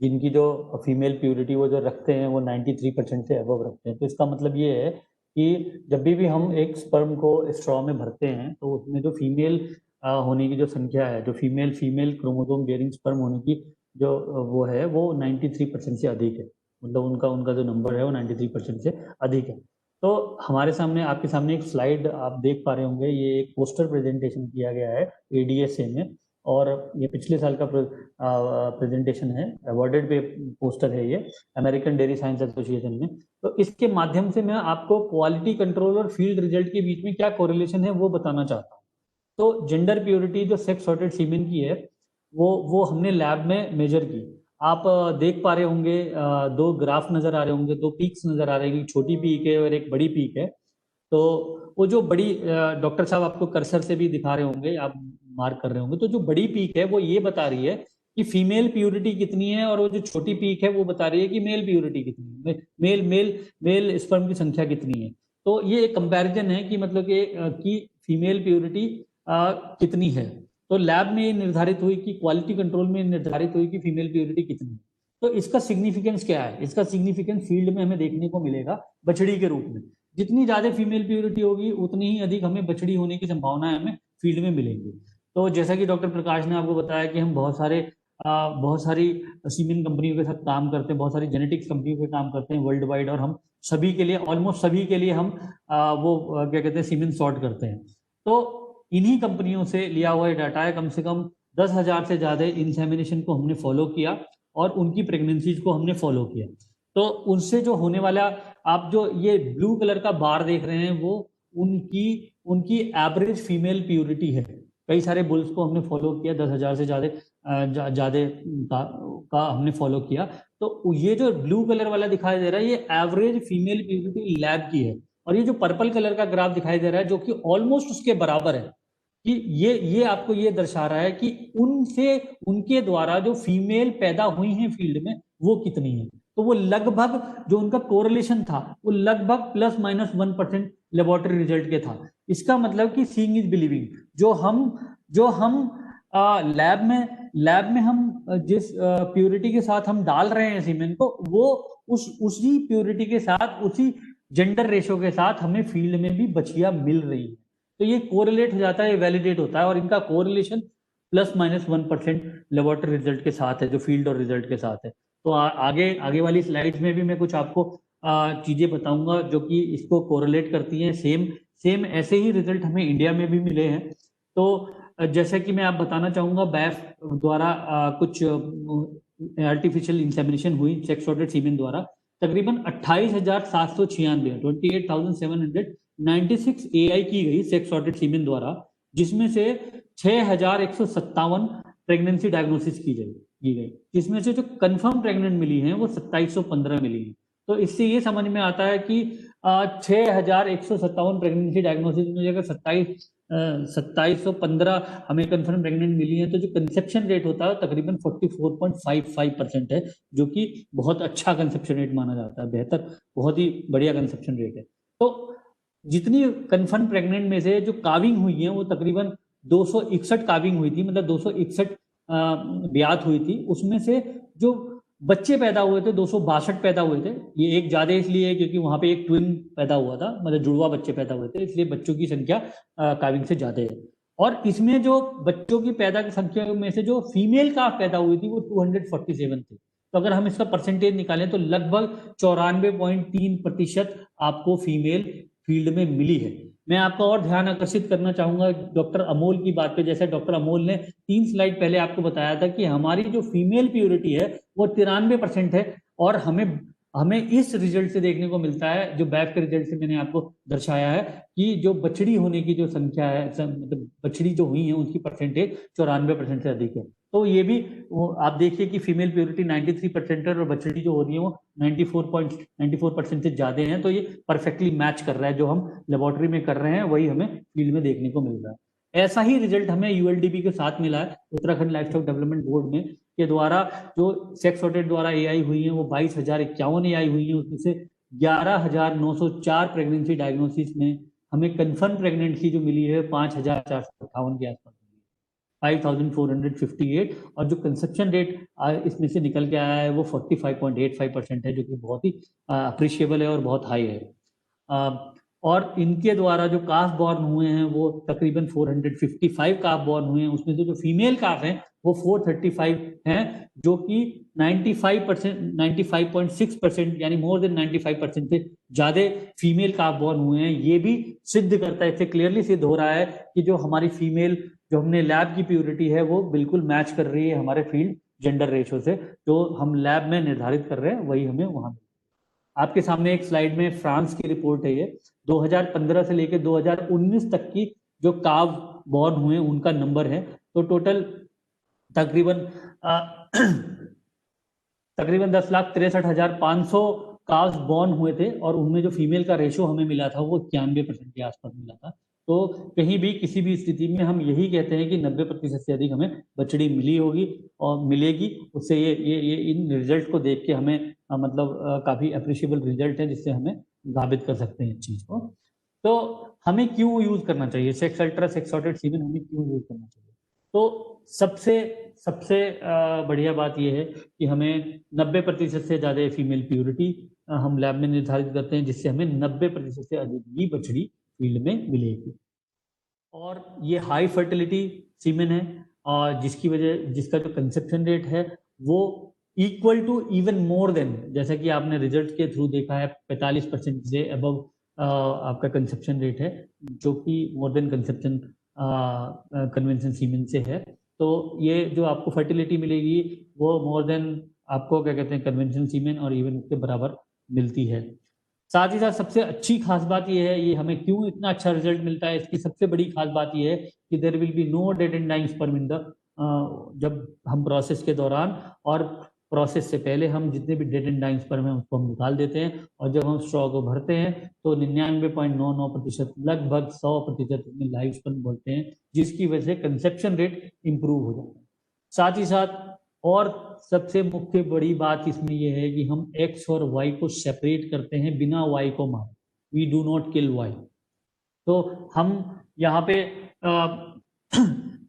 जिनकी जो फीमेल प्योरिटी वो जो रखते हैं वो 93% से अबव रखते हैं। तो इसका मतलब ये है कि जब भी हम एक स्पर्म को स्ट्रॉ में भरते हैं तो उसमें जो फीमेल होने की जो संख्या है, जो फीमेल क्रोमोसोम बेरिंग स्पर्म होने की जो वो है वो 93% से अधिक है। मतलब उनका जो नंबर है वो 93% से अधिक है। तो हमारे सामने, आपके सामने एक स्लाइड आप देख पा रहे होंगे, ये एक पोस्टर प्रेजेंटेशन किया गया है ADSA में, और ये पिछले साल का प्रेजेंटेशन है, अवॉर्डेड पे पोस्टर है ये अमेरिकन डेयरी साइंस एसोसिएशन में। तो इसके माध्यम से मैं आपको क्वालिटी कंट्रोल और फील्ड रिजल्ट के बीच में क्या कोरिलेशन है वो बताना चाहता हूँ। तो जेंडर प्योरिटी जो सेक्स सॉर्टेड सीमेन की है वो हमने लैब में मेजर की। आप देख पा रहे होंगे, दो ग्राफ नजर आ रहे होंगे, दो पीक्स नजर आ रहे हैं, एक छोटी पीक है और एक बड़ी पीक है। तो वो जो बड़ी, डॉक्टर साहब आपको कर्सर से भी दिखा रहे होंगे, आप मार्क कर रहे होंगे, तो जो बड़ी पीक है वो ये बता रही है कि फीमेल प्योरिटी कितनी है, और वो जो छोटी पीक है वो बता रही है कि मेल प्योरिटी कितनी है, मेल स्पर्म की संख्या कितनी है। तो ये एक कंपैरिजन है कि मतलब कि फीमेल प्योरिटी कितनी है। तो लैब में ये निर्धारित हुई कि क्वालिटी कंट्रोल में निर्धारित हुई कि फीमेल प्योरिटी कितनी है। तो इसका सिग्निफिकेंस क्या है? इसका सिग्निफिकेंस फील्ड में हमें देखने को मिलेगा बछड़ी के रूप में। जितनी ज्यादा फीमेल प्योरिटी होगी उतनी ही अधिक हमें बछड़ी होने की संभावनाएं हमें फील्ड में मिलेंगी। तो जैसा कि डॉक्टर प्रकाश ने आपको बताया कि हम बहुत सारी सीमेन कंपनियों के साथ काम करते हैं, बहुत सारी जेनेटिक्स कंपनियों के काम करते हैं वर्ल्ड वाइड, और हम सभी के लिए, ऑलमोस्ट सभी के लिए हम क्या कहते हैं, सीमेन सॉर्ट करते हैं। तो इन्हीं कंपनियों से लिया हुआ डाटा है, कम से कम 10,000 से ज्यादा इंसेमिनेशन को हमने फॉलो किया और उनकी प्रेगनेंसीज को हमने फॉलो किया। तो उनसे जो होने वाला, आप जो ये ब्लू कलर का बार देख रहे हैं वो उनकी एवरेज फीमेल प्योरिटी है। कई सारे बुल्स को हमने फॉलो किया, 10,000 से ज्यादा का हमने फॉलो किया। तो ये जो ब्लू कलर वाला दिखाई दे रहा है ये एवरेज फीमेल प्योरिटी लैब की है, और ये जो पर्पल कलर का ग्राफ दिखाई दे रहा है जो कि ऑलमोस्ट उसके बराबर है, कि ये आपको ये दर्शा रहा है कि उनके द्वारा जो फीमेल पैदा हुई हैं फील्ड में वो कितनी है। तो वो लगभग, जो उनका कोरिलेशन था वो लगभग ±1% लेबोरेटरी रिजल्ट के था। इसका मतलब कि सीइंग इज बिलीविंग। जो हम लैब में हम जिस प्योरिटी के साथ हम डाल रहे हैं सीमेन को, वो उसी प्योरिटी के साथ, उसी जेंडर रेशो के साथ हमें फील्ड में भी बछिया मिल रही है। तो ये कोरिलेट हो जाता है, वैलिडेट होता है, और इनका कोरिलेशन ±1% लेबोरेटरी रिजल्ट के साथ है, जो फील्ड और रिजल्ट के साथ है। तो आगे वाली स्लाइड्स में भी मैं कुछ आपको चीजें बताऊंगा जो कि इसको कोरिलेट करती हैं। सेम ऐसे ही रिजल्ट हमें इंडिया में भी मिले हैं। तो जैसे कि मैं आप बताना चाहूंगा, बैफ द्वारा कुछ आर्टिफिशियल इंसेमिनेशन हुई सेक्स सॉर्टेड सीमेन द्वारा, तकरीबन 28,796 28,796 AI की गई सेक्स सॉर्टेड सीमेन द्वारा, जिसमें से 6,157 प्रेगनेंसी डायग्नोसिस की गई, जिसमें से जो कंफर्म प्रेग्नेंट मिली हैं वो 2715 मिली हैं। तो इससे ये समझ में आता है कि 6,157 प्रेगनेंसी डायग्नोसिस में अगर 2715 हमें कंफर्म प्रेग्नेंट मिली है, तो जो कंसेप्शन रेट होता है तकरीबन 44.55% है, जो कि बहुत अच्छा कंसेप्शन रेट माना जाता है, बेहतर, बहुत ही बढ़िया कंसेप्शन रेट है। तो जितनी कंफर्म प्रेग्नेंट में से जो काविंग हुई है वो तकरीबन 261 काविंग हुई थी, मतलब 261 ब्यात हुई थी। उसमें से जो बच्चे पैदा हुए थे 262 पैदा हुए थे। ये एक ज्यादा इसलिए क्योंकि वहां पे एक ट्विन पैदा हुआ था, मतलब जुड़वा बच्चे पैदा हुए थे, इसलिए बच्चों की संख्या काविंग से ज्यादा है। और इसमें जो बच्चों की पैदा की संख्या में से जो फीमेल का पैदा हुई थी वो 247 थी। तो अगर हम इसका परसेंटेज निकालें तो लगभग 94.3% आपको फीमेल फील्ड में मिली है। मैं आपका और ध्यान आकर्षित करना चाहूंगा डॉक्टर अमोल की बात पे। जैसे डॉक्टर अमोल ने 3 स्लाइड पहले आपको बताया था कि हमारी जो फीमेल प्योरिटी है वो 93% है, और हमें इस रिजल्ट से देखने को मिलता है, जो बैफ के रिजल्ट से मैंने आपको दर्शाया है, कि जो बछड़ी होने की जो संख्या है, मतलब बछड़ी जो हुई है उनकी परसेंटेज 94% से अधिक है। तो ये भी आप देखिए कि फीमेल प्योरिटी 93% है और बछड़ी जो हो रही है वो 94% से ज्यादा है। तो ये परफेक्टली मैच कर रहा है, जो हम लेबोरेटरी में कर रहे हैं वही हमें फील्ड में देखने को मिल रहा है। ऐसा ही रिजल्ट हमें ULDB के साथ मिला है, उत्तराखंड लाइवस्टॉक डेवलपमेंट बोर्ड में, के द्वारा जो सेक्स सॉर्टेड द्वारा AI हुई है वो 22,051 AI हुई है। उसमें से 11,904 प्रेगनेंसी डायग्नोसिस में हमें कंफर्म प्रेगनेंसी जो मिली है 5,458 के आसपास, 5,458, और जो कंसेप्शन रेट इसमें से निकल के आया है वो 45.85% है, जो कि बहुत ही अप्रिशिएबल है और बहुत हाई है। और इनके द्वारा जो काफ बॉर्न हुए हैं वो तकरीबन 455 काफ बॉर्न हुए हैं, उसमें से जो फीमेल काफ हैं वो 435 हैं, जो कि 95%, 95.6% यानी मोर देन 95% से ज्यादा फीमेल काफ बॉर्न हुए हैं। ये भी सिद्ध करता है, इससे क्लियरली सिद्ध हो रहा है कि जो हमारी फीमेल, जो हमने लैब की प्योरिटी है वो बिल्कुल मैच कर रही है हमारे फील्ड जेंडर रेशो से, जो हम लैब में निर्धारित कर रहे हैं वही हमें वहां। आपके सामने एक स्लाइड में फ्रांस की रिपोर्ट है, ये 2015 से लेकर 2019 तक की जो काव बॉर्न हुए उनका नंबर है। तो टोटल तकरीबन तकरीबन 10,63,500 काव्स बॉर्न हुए थे, और उनमें जो फीमेल का रेशो हमें मिला था वो 91% के आसपास मिला था। तो कहीं भी किसी भी स्थिति में हम यही कहते हैं कि 90% से अधिक हमें बछड़ी मिली होगी और मिलेगी। उससे ये इन रिजल्ट को देख के हमें मतलब काफी अप्रिशिएबल रिजल्ट है, जिससे हमें साबित कर सकते हैं इस चीज को। तो हमें क्यों यूज करना चाहिए सेक्स अल्ट्रा सेक्स सॉर्टेड सीमेन, हमें क्यों यूज करना चाहिए? तो सबसे बढ़िया बात यह है कि हमें 90% से ज्यादा फीमेल प्योरिटी हम लैब में निर्धारित करते हैं, जिससे हमें 90% से अधिक ही बछड़ी फील्ड में मिलेगी। और ये हाई फर्टिलिटी सीमेन है, और जिसका जो कंसेप्शन रेट है वो equal to even more than, जैसा कि आपने रिजल्ट के थ्रू देखा है 45% से अबव आपका कंसेप्शन रेट है, जो कि मोर देन कंसेप्शन कन्वेंशन सीमेन से है। तो ये जो आपको फर्टिलिटी मिलेगी वो मोर देन आपको क्या कहते हैं कन्वेंशन सीमेन और इवन उसके बराबर मिलती है। साथ ही साथ सबसे अच्छी खास बात यह है, ये हमें क्यों इतना अच्छा रिजल्ट मिलता है, इसकी सबसे बड़ी खास बात यह है कि there will be no dead and dying sperm in the, जब हम प्रोसेस के दौरान और प्रोसेस से पहले हम जितने भी डेड एंड डाइंग स्पर्म है उसको हम निकाल देते हैं, और जब हम स्ट्रॉ को भरते हैं तो 99.99% लगभग 100% में लाइव स्पर्म बोलते हैं, जिसकी वजह से कंसेप्शन रेट इंप्रूव हो जाता है। साथ ही साथ और सबसे मुख्य बड़ी बात इसमें यह है कि हम एक्स और वाई को सेपरेट करते हैं बिना वाई को मारे, we do not kill Y. तो हम यहाँ पे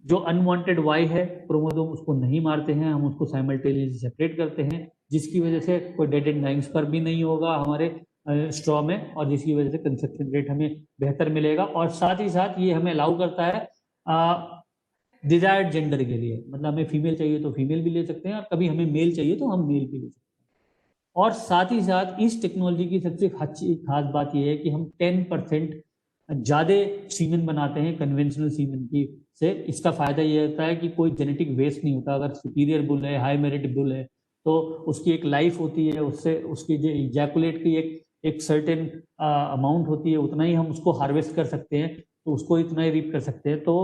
जो अनवांटेड वाई है क्रोमोसोम उसको नहीं मारते हैं, हम उसको साइमल्टेनियसली सेपरेट करते हैं, जिसकी वजह से कोई डेड एंड डाइंग स्पर्म भी नहीं होगा हमारे स्ट्रॉ में, और जिसकी वजह से कंसेप्शन रेट हमें बेहतर मिलेगा। और साथ ही साथ ये हमें अलाउ करता है डिजायर्ड जेंडर के लिए, मतलब हमें फीमेल चाहिए तो फीमेल भी ले सकते हैं, और कभी हमें मेल चाहिए तो हम मेल भी ले सकते हैं। और साथ ही साथ इस टेक्नोलॉजी की सबसे खास बात यह है कि हम 10% ज्यादा सीमेन बनाते हैं कन्वेंशनल सीमेन की से। इसका फायदा यह होता है कि कोई जेनेटिक वेस्ट नहीं होता। अगर सुपीरियर बुल है, हाई मेरिट बुल है, तो उसकी एक लाइफ होती है, उससे उसकी जो इजैकुलेट की एक सर्टेन अमाउंट होती है, उतना ही हम उसको हार्वेस्ट कर सकते हैं, तो उसको इतना ही रीप कर सकते हैं। तो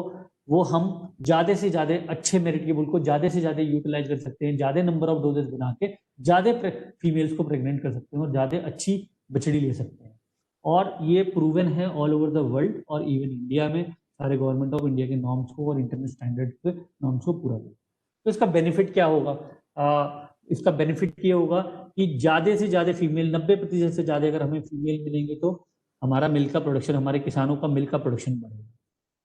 वो हम ज्यादा से ज्यादा अच्छे मेरिट के बुल को ज्यादा से ज्यादा यूटिलाइज कर सकते हैं, ज्यादा नंबर ऑफ डोजेस बना के ज्यादा फीमेल्स को प्रेग्नेंट कर सकते हैं और ज्यादा अच्छी बछड़ी ले सकते हैं। और ये प्रूवन है ऑल ओवर द वर्ल्ड, और इवन इंडिया में सारे गवर्नमेंट ऑफ इंडिया के नॉर्म्स को और इंटरनेशनल स्टैंडर्ड के नॉर्म्स को पूरा करें। तो इसका बेनिफिट क्या होगा? इसका बेनिफिट ये होगा कि ज्यादा से ज्यादा फीमेल, 90% से ज्यादा अगर हमें फीमेल मिलेंगे तो हमारा मिल्क का प्रोडक्शन, हमारे किसानों का मिल्क का प्रोडक्शन बढ़ेगा।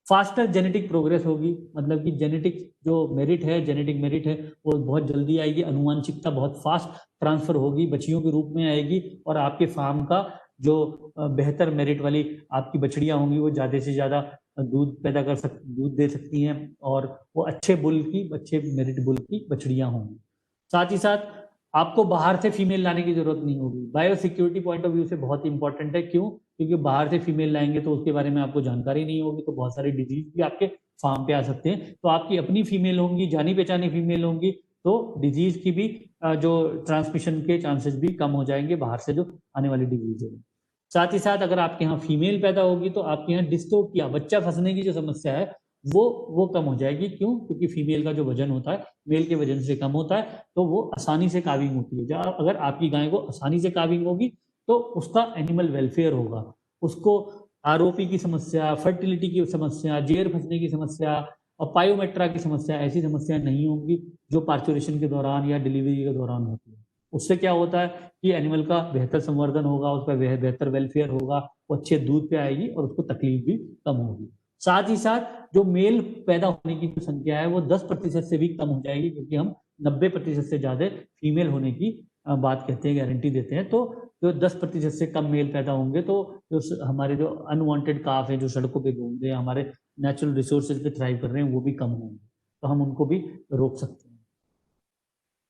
फास्टर जेनेटिक प्रोग्रेस होगी, मतलब कि जेनेटिक जो मेरिट है, जेनेटिक मेरिट है वो बहुत जल्दी आएगी, अनुवांशिकता बहुत फास्ट ट्रांसफर होगी, बच्चियों के रूप में आएगी, और आपके फार्म का जो बेहतर मेरिट वाली आपकी बछड़ियां होंगी वो ज्यादा से ज्यादा दूध दूध दे सकती हैं, और वो अच्छे मेरिट बुल की बछड़ियां होंगी। साथ ही साथ आपको बाहर से फीमेल लाने की जरूरत नहीं होगी। Bio security point of view से बहुत इंपॉर्टेंट है। क्यों? क्योंकि बाहर से फीमेल लाएंगे तो उसके बारे में आपको जानकारी नहीं होगी, तो बहुत सारे डिजीज भी आपके फार्म पे आ सकते हैं। तो आपकी अपनी फीमेल होंगी, जानी पहचानी फीमेल होंगी, तो डिजीज की भी जो ट्रांसमिशन के चांसेस भी कम हो जाएंगे बाहर से जो आने वाली डिजीज है। साथ ही साथ अगर आपके यहाँ फीमेल पैदा होगी तो आपके यहाँ डिस्टोपिया, बच्चा फंसने की जो समस्या है वो कम हो जाएगी। क्यों? क्योंकि फीमेल का जो वजन होता है मेल के वजन से कम होता है, तो वो आसानी से काविंग होती है। अगर आपकी गाय को आसानी से काविंग होगी तो उसका एनिमल वेलफेयर होगा, उसको आरओपी की समस्या, फर्टिलिटी की समस्या, जेर फंसने की समस्या और पायोमेट्रा की समस्या, ऐसी समस्या नहीं होंगी जो पार्चुरेशन के दौरान या डिलीवरी के दौरान होती है। उससे क्या होता है कि एनिमल का बेहतर संवर्धन होगा, उसका बेहतर वेलफेयर होगा, वो अच्छे दूध पे आएगी और उसको तकलीफ भी कम होगी। साथ ही साथ जो मेल पैदा होने की जो संख्या है वो 10% से भी कम हो जाएगी, क्योंकि हम 90% से ज्यादा फीमेल होने की बात कहते हैं, गारंटी देते हैं। तो जो 10% से कम मेल पैदा होंगे तो जो हमारे जो अनवांटेड काफ है जो सड़कों पे घूम रहे हैं, हमारे नेचुरल रिसोर्सेज पे थ्राइव कर रहे हैं, वो भी कम होंगे, तो हम उनको भी रोक सकते हैं।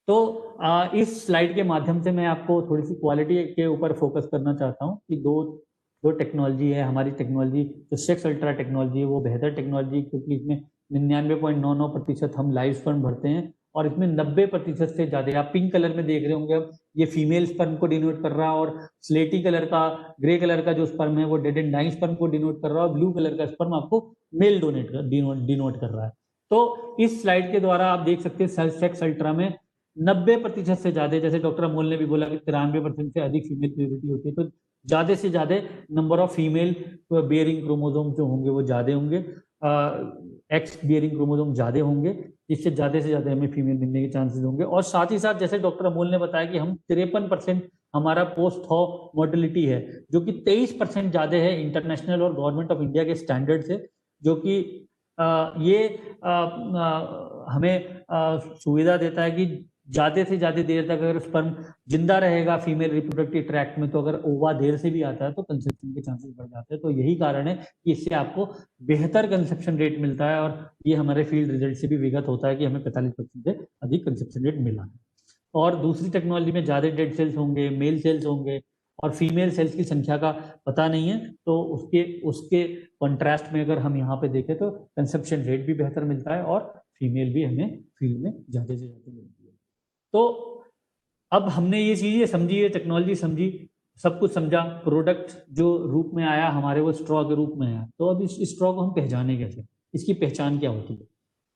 तो इस स्लाइड के माध्यम से मैं आपको थोड़ी सी क्वालिटी के ऊपर फोकस करना चाहता हूँ कि दो टेक्नोलॉजी है हमारी। टेक्नोलॉजी जो सेक्स अल्ट्रा टेक्नोलॉजी है वो बेहतर टेक्नोलॉजी, क्योंकि इसमें 99.99% हम लाइव स्पर्म भरते हैं और इसमें 90% से ज्यादा, आप पिंक कलर में देख रहे होंगे अब, ये फीमेल स्पर्म को डिनोट कर रहा है, और स्लेटी कलर का, ग्रे कलर का जो स्पर्म है वो डेड एंड डाइंग स्पर्म को डिनोट कर रहा है, और ब्लू कलर का स्पर्म आपको मेल डिनोट कर रहा है। तो इस स्लाइड के द्वारा आप देख सकते हैं सेक्स अल्ट्रा में 90% से ज्यादा, जैसे डॉक्टर अमोल ने भी बोला कि 93% से अधिक फीमेल प्यूरिटी होती है, तो ज्यादा से ज्यादा number of female bearing chromosome जो होंगे वो ज्यादा होंगे, एक्स बियरिंग क्रोमोसोम ज्यादा होंगे, जिससे ज्यादा से ज्यादा हमें फीमेल मिलने के चांसेस होंगे। और साथ ही साथ जैसे डॉक्टर अमोल ने बताया कि हम 53% हमारा पोस्ट थॉ मोर्टेलिटी है, जो कि 23% ज्यादा है इंटरनेशनल और गवर्नमेंट ऑफ इंडिया के स्टैंडर्ड से, जो कि ये हमें सुविधा देता है कि ज्यादा से ज्यादा देर तक अगर स्पर्म जिंदा रहेगा फीमेल रिप्रोडक्टिव ट्रैक्ट में, तो अगर ओवा देर से भी आता है तो कंसेप्शन के चांसेस बढ़ जाते हैं। तो यही कारण है कि इससे आपको बेहतर कंसेप्शन रेट मिलता है, और ये हमारे फील्ड रिजल्ट से भी विगत होता है कि हमें 45% से अधिक कंसेप्शन रेट मिला है। और दूसरी टेक्नोलॉजी में ज्यादा डेड सेल्स होंगे, मेल सेल्स होंगे, और फीमेल सेल्स की संख्या का पता नहीं है, तो उसके कॉन्ट्रास्ट में अगर हम यहाँ पे देखें तो कंसेप्शन रेट भी बेहतर मिलता है और फीमेल भी हमें फील्ड में ज्यादा से ज्यादा मिलती है। तो अब हमने ये चीजें समझी, ये टेक्नोलॉजी समझी, सब कुछ समझा, प्रोडक्ट जो रूप में आया हमारे वो स्ट्रॉ के रूप में आया। तो अब इस स्ट्रॉ को हम पहचाने कैसे, इसकी पहचान क्या होती है?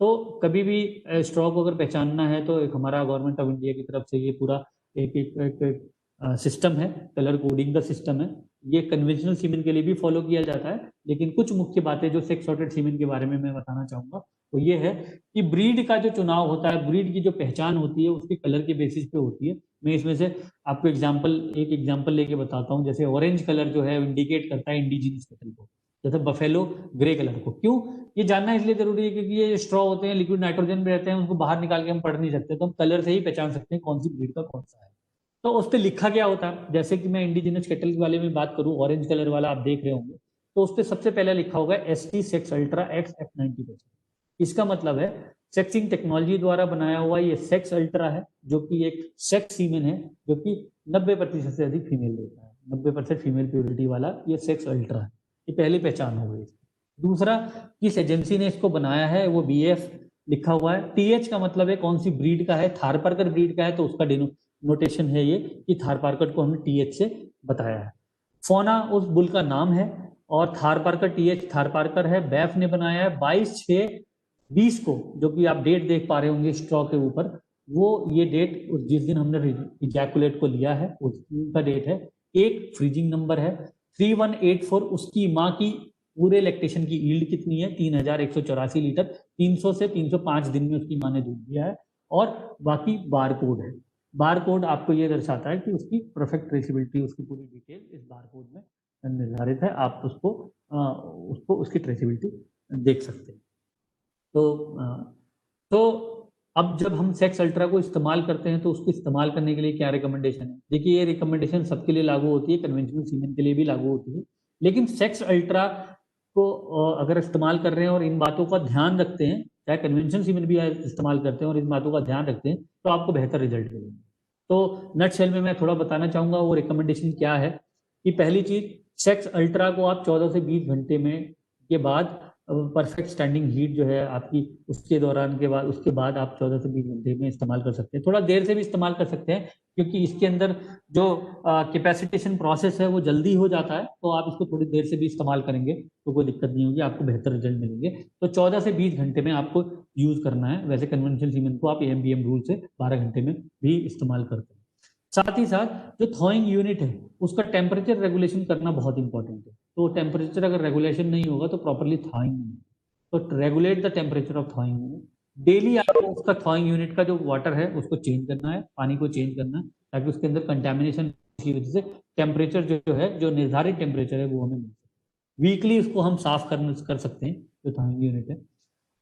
तो कभी भी स्ट्रॉ को अगर पहचानना है तो एक हमारा गवर्नमेंट ऑफ इंडिया की तरफ से ये पूरा एक सिस्टम है, कलर कोडिंग का सिस्टम है। ये कन्वेंशनल सीमेन के लिए भी फॉलो किया जाता है, लेकिन कुछ मुख्य बातें जो सेक्स सॉर्टेड सीमेन के बारे में मैं बताना चाहूंगा तो ये है कि ब्रीड का जो चुनाव होता है, ब्रीड की जो पहचान होती है उसके कलर के बेसिस पे होती है। मैं इसमें से आपको एक एग्जांपल लेके बताता हूँ। जैसे ऑरेंज कलर जो है इंडिकेट करता है इंडिजिनस कैटल को, जैसे बफेलो ग्रे कलर को। क्यों ये जानना इसलिए जरूरी है क्योंकि ये स्ट्रॉ होते हैं, लिक्विड नाइट्रोजन में रहते हैं, उनको बाहर निकाल के हम पढ़ नहीं सकते, तो हम कलर से ही पहचान सकते हैं कौन सी ब्रीड का कौन सा है। तो उस पर लिखा क्या होता है, जैसे कि मैं इंडिजिनस कैटल वाले में बात करूं, ऑरेंज कलर वाला आप देख रहे होंगे, तो उस पर सबसे पहले लिखा होगा ST सेक्स अल्ट्रा XF90%। इसका मतलब है सेक्सिंग टेक्नोलॉजी द्वारा बनाया हुआ ये सेक्स अल्ट्रा है, जो कि एक सेक्स सीमेन है, जो कि 90% से अधिक फीमेल देता है। 90% फीमेल प्योरिटी वाला ये सेक्स अल्ट्रा है। ये पहली पहचान हो गई। दूसरा, किस एजेंसी ने इसको बनाया है, वो BF लिखा हुआ है। TH का मतलब है कौन सी ब्रीड का है, थारपारकर ब्रीड का है तो उसका नोटेशन है ये कि थारपारकर को हमने TH से बताया है। फोना उस बुल का नाम है, और थारपारकर TH थारपारकर है। बैफ ने बनाया है 22/6/20 को, जो कि आप डेट देख पा रहे होंगे स्ट्रॉ के ऊपर, वो ये डेट जिस दिन हमने इजैकुलेट को लिया है उसका डेट है। एक फ्रीजिंग नंबर है 3184, उसकी माँ की पूरे लैक्टेशन की यील्ड कितनी है 3184 लीटर, 300 से 305 दिन में उसकी माँ ने दूध दिया है। और बाकी बार कोड है, बार कोड आपको ये दर्शाता है कि उसकी परफेक्ट ट्रेसेबिलिटी, उसकी पूरी डिटेल इस बार कोड में निर्धारित है। आप उसको उसकी ट्रेसेबिलिटी देख सकते हैं। तो अब जब हम सेक्स अल्ट्रा को इस्तेमाल करते हैं तो उसको इस्तेमाल करने के लिए क्या रिकमेंडेशन है? देखिए ये रिकमेंडेशन सबके लिए लागू होती है, कन्वेंशनल सीमेन के लिए भी लागू होती है, लेकिन सेक्स अल्ट्रा को अगर इस्तेमाल कर रहे हैं और इन बातों का ध्यान रखते हैं, चाहे कन्वेंशनल सीमेन भी इस्तेमाल करते हैं और इन बातों का ध्यान रखते हैं, तो आपको बेहतर रिजल्ट मिलेंगे। तो नटशेल में मैं थोड़ा बताना चाहूंगा वो रिकमेंडेशन क्या है। कि पहली चीज, सेक्स अल्ट्रा को आप 14 से 20 घंटे में के बाद परफेक्ट स्टैंडिंग हीट जो है आपकी, उसके बाद आप 14 से 20 घंटे में इस्तेमाल कर सकते हैं। थोड़ा देर से भी इस्तेमाल कर सकते हैं क्योंकि इसके अंदर जो कैपेसिटेशन प्रोसेस है वो जल्दी हो जाता है, तो आप इसको थोड़ी देर से भी इस्तेमाल करेंगे तो कोई दिक्कत नहीं होगी, आपको बेहतर रिजल्ट मिलेंगे। तो 14 से 20 घंटे में आपको यूज करना है। वैसे कन्वेंशनल सीमेन को आप AMBM रूल से 12 घंटे में भी इस्तेमाल करते हैं। साथ ही साथ जो थॉइंग यूनिट है उसका टेम्परेचर रेगुलेशन करना बहुत इंपॉर्टेंट है। तो टेम्परेचर अगर रेगुलेशन नहीं होगा तो प्रॉपर्ली थॉइंग नहीं होगा। तो regulate the temperature of थॉइंग unit. Daily आपको उसका थॉइंग यूनिट का जो वाटर है उसको चेंज करना है, पानी को चेंज करना है, ताकि उसके अंदर कंटेमिनेशन की वजह से टेम्परेचर जो है, जो निर्धारित टेम्परेचर है वो हमें मिल सके। वीकली उसको हम साफ कर सकते हैं जो थॉइंग यूनिट है।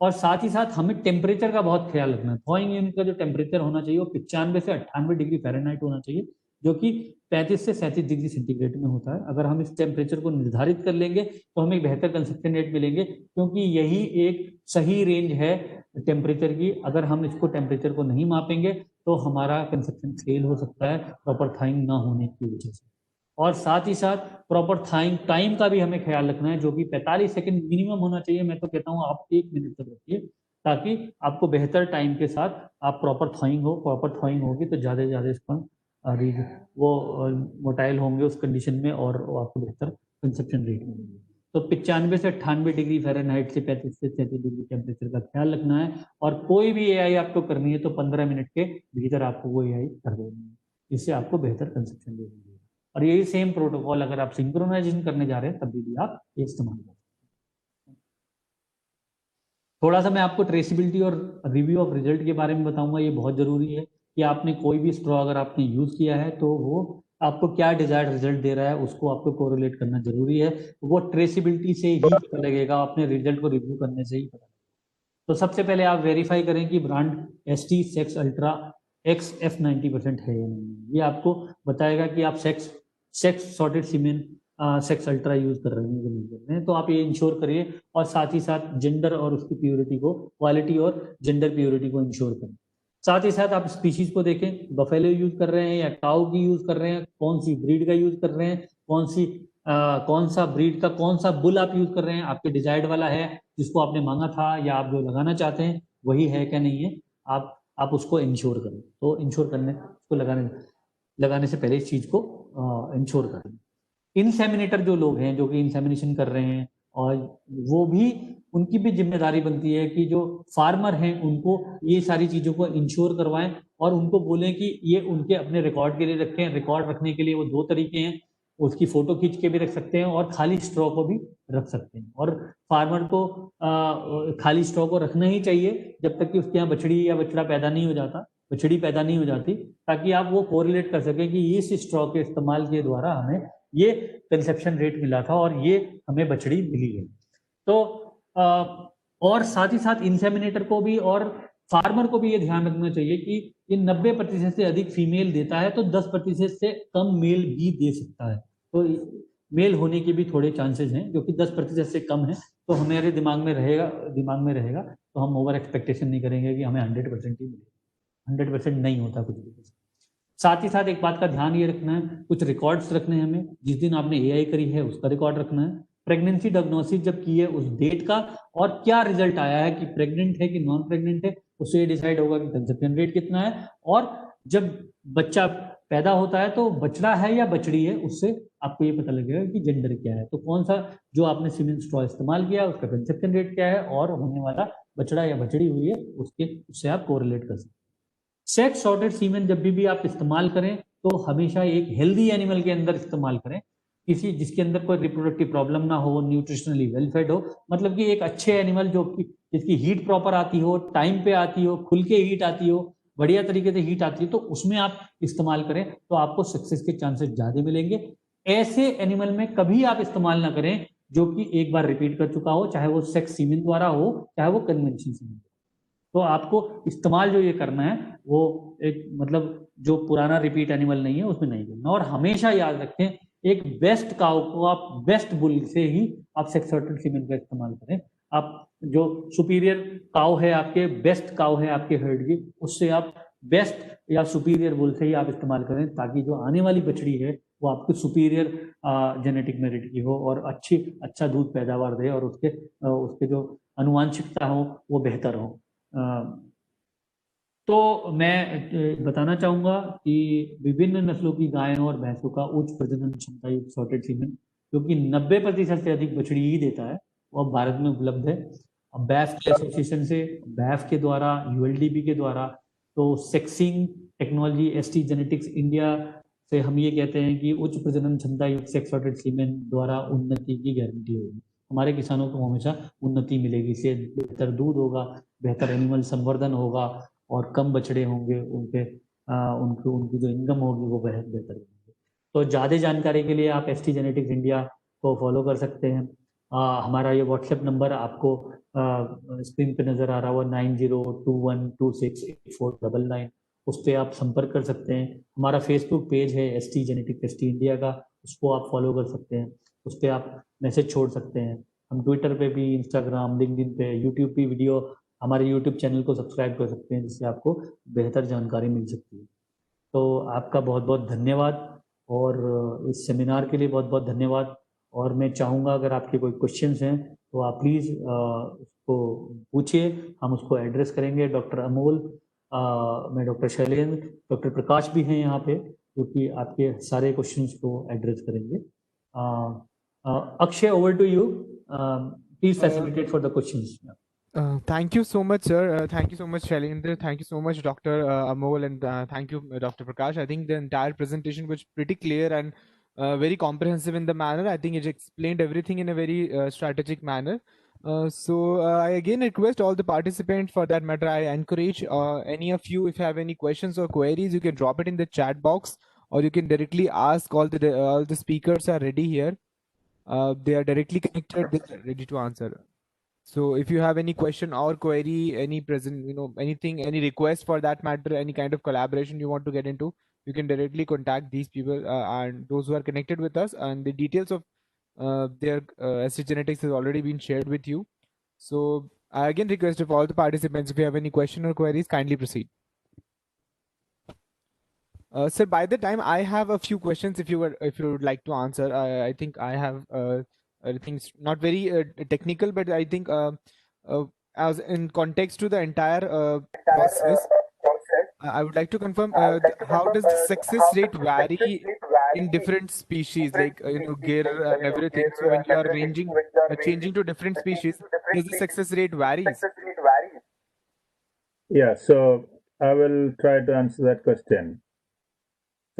और साथ ही साथ हमें टेम्परेचर का बहुत ख्याल रखना है। थॉइंग यूनिट का जो टेम्परेचर होना चाहिए वो 95 से 98 डिग्री फ़ारेनहाइट होना चाहिए, जो कि 35 से 37 डिग्री सेंटीग्रेड में होता है। अगर हम इस टेम्परेचर को निर्धारित कर लेंगे तो हमें बेहतर कंजप्शन रेट मिलेंगे, क्योंकि यही एक सही रेंज है टेम्परेचर की। अगर हम इसको टेम्परेचर को नहीं मापेंगे तो हमारा कंजप्शन फेल हो सकता है प्रॉपर थाइंग ना होने की वजह से। और साथ ही साथ प्रॉपर टाइम का भी हमें ख्याल रखना है, जो कि 45 सेकंड मिनिमम होना चाहिए। मैं तो कहता हूँ आप 1 मिनट तक रखिए, ताकि आपको बेहतर टाइम के साथ आप प्रॉपर थॉइंग होगी तो ज़्यादा से ज़्यादा स्पर्म वो मोटाइल होंगे उस कंडीशन में, और आपको बेहतर कंसेप्शन रेट मिलेगी। तो 95 से 98 डिग्री फ़ारेनहाइट से 35 से 37 डिग्री टेम्परेचर का ख्याल रखना है। और कोई भी एआई आपको करनी है तो 15 मिनट के भीतर आपको वो एआई कर देनी है, इससे आपको बेहतर कंसेप्शन रेट मिलेगा। और यही सेम प्रोटोकॉल अगर आप सिंक्रोनाइजेशन करने जा रहे हैं तब भी आप ये इस्तेमाल करें। थोड़ा सा मैं आपको ट्रेसिबिलिटी और रिव्यू ऑफ रिजल्ट के बारे में बताऊंगा। ये बहुत जरूरी है कि आपने कोई भी स्ट्रॉ अगर आपने यूज किया है तो वो आपको क्या डिजायर्ड रिजल्ट दे रहा है उसको आपको कोरिलेट करना जरूरी है। वो ट्रेसिबिलिटी से ही पता लगेगा, अपने रिजल्ट को रिव्यू करने से ही पता लगेगा। तो सबसे पहले आप वेरीफाई करें कि brand ST sex ultra XF 90% है या नहीं। ये आपको बताएगा कि आप सेक्स सॉर्टेड सीमेन सेक्स अल्ट्रा यूज कर रहे हैं कि नहीं कर रहे हैं। तो आप ये इंश्योर करिए, और साथ ही साथ जेंडर और उसकी प्योरिटी को, क्वालिटी और जेंडर प्योरिटी को इंश्योर करें। साथ ही साथ आप स्पीशीज को देखें, बफेलो यूज कर रहे हैं या काऊ की यूज कर रहे हैं, कौन सी ब्रीड का यूज कर रहे हैं, कौन सा ब्रीड का कौन सा बुल आप यूज कर रहे हैं, आपके डिजायर्ड वाला है जिसको आपने मांगा था या आप जो लगाना चाहते हैं वही है क्या नहीं है, आप उसको इंश्योर करें। तो इंश्योर करने उसको लगाने से पहले इस चीज को इंश्योर करें। इंसेमिनेटर जो लोग हैं जो कि इंसेमिनेशन कर रहे हैं, और वो भी उनकी भी जिम्मेदारी बनती है कि जो फार्मर हैं उनको ये सारी चीजों को इंश्योर करवाएं, और उनको बोलें कि ये उनके अपने रिकॉर्ड के लिए रखें। रिकॉर्ड रखने के लिए वो 2 तरीके हैं, उसकी फोटो खींच के भी रख सकते हैं और खाली स्ट्रॉ को भी रख सकते हैं। और फार्मर को खाली स्ट्रॉ को रखना ही चाहिए जब तक कि उसके यहाँ बछड़ी या बछड़ा पैदा नहीं हो जाता, बछड़ी पैदा नहीं हो जाती, ताकि आप वो कोरिलेट कर सकें कि इस स्ट्रॉ के इस्तेमाल के द्वारा हमें ये कंसेप्शन रेट मिला था और ये हमें बछड़ी मिली है। तो और साथ ही साथ इंसेमिनेटर को भी और फार्मर को भी ये ध्यान रखना चाहिए कि ये 90% से अधिक फीमेल देता है तो 10% से कम मेल भी दे सकता है। तो मेल होने के भी थोड़े चांसेस हैं, जो कि 10% से कम है। तो हमारे दिमाग में रहेगा तो हम ओवर एक्सपेक्टेशन नहीं करेंगे कि हमें 100% ही मिलेगा। 100% नहीं होता कुछ भी। साथ ही साथ एक बात का ध्यान ये रखना है, कुछ रिकॉर्ड्स रखने हैं हमें। जिस दिन आपने एआई करी है उसका रिकॉर्ड रखना है, प्रेगनेंसी डायग्नोसिस जब की है उस डेट का, और क्या रिजल्ट आया है कि प्रेग्नेंट है कि नॉन प्रेग्नेंट है, उससे ये डिसाइड होगा कि कंसेप्शन रेट कितना है। और जब बच्चा पैदा होता है तो बछड़ा है या बछड़ी है, उससे आपको ये पता लगेगा कि जेंडर क्या है। तो कौन सा जो आपने सीमेन स्ट्रॉ इस्तेमाल किया उसका कंसेप्शन रेट क्या है, और होने वाला बछड़ा या बछड़ी हुई है उससे आप कोरिलेट कर सकते हैं। सेक्स सॉर्टेड सीमेन जब भी आप इस्तेमाल करें तो हमेशा एक हेल्दी एनिमल के अंदर इस्तेमाल करें, किसी जिसके अंदर कोई रिप्रोडक्टिव प्रॉब्लम ना हो, न्यूट्रिशनली वेल फेड हो। मतलब कि एक अच्छे एनिमल जो कि जिसकी हीट प्रॉपर आती हो, टाइम पे आती हो, खुल के हीट आती हो, बढ़िया तरीके से हीट आती है, तो उसमें आप इस्तेमाल करें तो आपको सक्सेस के चांसेस ज्यादा मिलेंगे। ऐसे एनिमल में कभी आप इस्तेमाल ना करें जो कि एक बार रिपीट कर चुका हो, चाहे वो सेक्स सीमेन द्वारा हो चाहे वो कन्वेंशन सीमेन। तो आपको इस्तेमाल जो ये करना है वो एक मतलब जो पुराना रिपीट एनिमल नहीं है उसमें नहीं करना। और हमेशा याद रखें, एक बेस्ट काउ को आप बेस्ट बुल से ही आप सेक्स सॉर्टेड सीमेन का इस्तेमाल करें। आप जो सुपीरियर काउ है आपके, बेस्ट काउ है आपके हर्ड की, उससे आप बेस्ट या सुपीरियर बुल से ही आप इस्तेमाल करें, ताकि जो आने वाली बछड़ी है वो आपकी सुपीरियर जेनेटिक मेरिट की हो और अच्छा दूध पैदावार दे, और उसके जो अनुवांशिकता हो वो बेहतर हो। तो मैं बताना चाहूंगा कि विभिन्न नस्लों की गायों और भैंसों का उच्च प्रजनन क्षमता युक्त सॉर्टेड सीमेन जो कि 90% से अधिक बछड़ी ही देता है, वो भारत में उपलब्ध है। बैफ के एसोसिएशन से, बैफ के द्वारा, ULDB के द्वारा, तो sexting technology, ST genetics India से हम ये कहते हैं कि उच्च प्रजनन क्षमता युक्त सेक्स सॉर्टेड सीमेन द्वारा उन्नति की गारंटी होगी। हमारे किसानों को हमेशा उन्नति मिलेगी, इससे बेहतर दूध होगा, बेहतर एनिमल संवर्धन होगा, और कम बछड़े होंगे, उनकी जो इनकम होगी वो बेहतर होगी। तो ज़्यादा जानकारी के लिए आप ST जेनेटिक्स इंडिया को फॉलो कर सकते हैं। हमारा ये व्हाट्सएप नंबर आपको स्क्रीन पे नज़र आ रहा हुआ 9021268499, उस पर आप संपर्क कर सकते हैं। हमारा फेसबुक पेज है ST जेनेटिक टेस्ट इंडिया का, उसको आप फॉलो कर सकते हैं, उस पर आप मैसेज छोड़ सकते हैं। हम ट्विटर पे भी, इंस्टाग्राम, लिंक्डइन पे, यूट्यूब पे वीडियो, हमारे यूट्यूब चैनल को सब्सक्राइब कर सकते हैं, जिससे आपको बेहतर जानकारी मिल सकती है। तो आपका बहुत बहुत धन्यवाद, और इस सेमिनार के लिए बहुत बहुत धन्यवाद। और मैं चाहूँगा अगर आपके कोई क्वेश्चंस हैं तो आप प्लीज़ उसको पूछिए, हम उसको एड्रेस करेंगे। डॉक्टर अमोल, मैं डॉक्टर शैलेंद्र, डॉक्टर प्रकाश भी हैं यहाँ पे, जो कि आपके सारे क्वेश्चंस को एड्रेस करेंगे। Akshay, over to you, please facilitate for the questions. Thank you so much, sir. Thank you so much, Shailendra. Thank you so much, Dr. Amol, and thank you, Dr. Prakash. I think the entire presentation was pretty clear and very comprehensive in the manner. I think it explained everything in a very strategic manner. So I again request all the participants, for that matter, I encourage any of you, if you have any questions or queries, you can drop it in the chat box, or you can directly ask. All the speakers are ready here. They are directly connected. They are ready to answer. So if you have any question or query, any anything, any request for that matter, any kind of collaboration you want to get into, you can directly contact these people and those who are connected with us, and the details of their SH Genetics has already been shared with you. So I again request of all the participants, if you have any question or queries, kindly proceed. Sir, by the time I have a few questions, if you would like to answer, I think I have things not very technical, but I think as in context to the entire process, I would like to confirm how does the success rate vary in different species, like gear and everything. So when you are changing to different species, does the success rate varies? Yeah, so I will try to answer that question.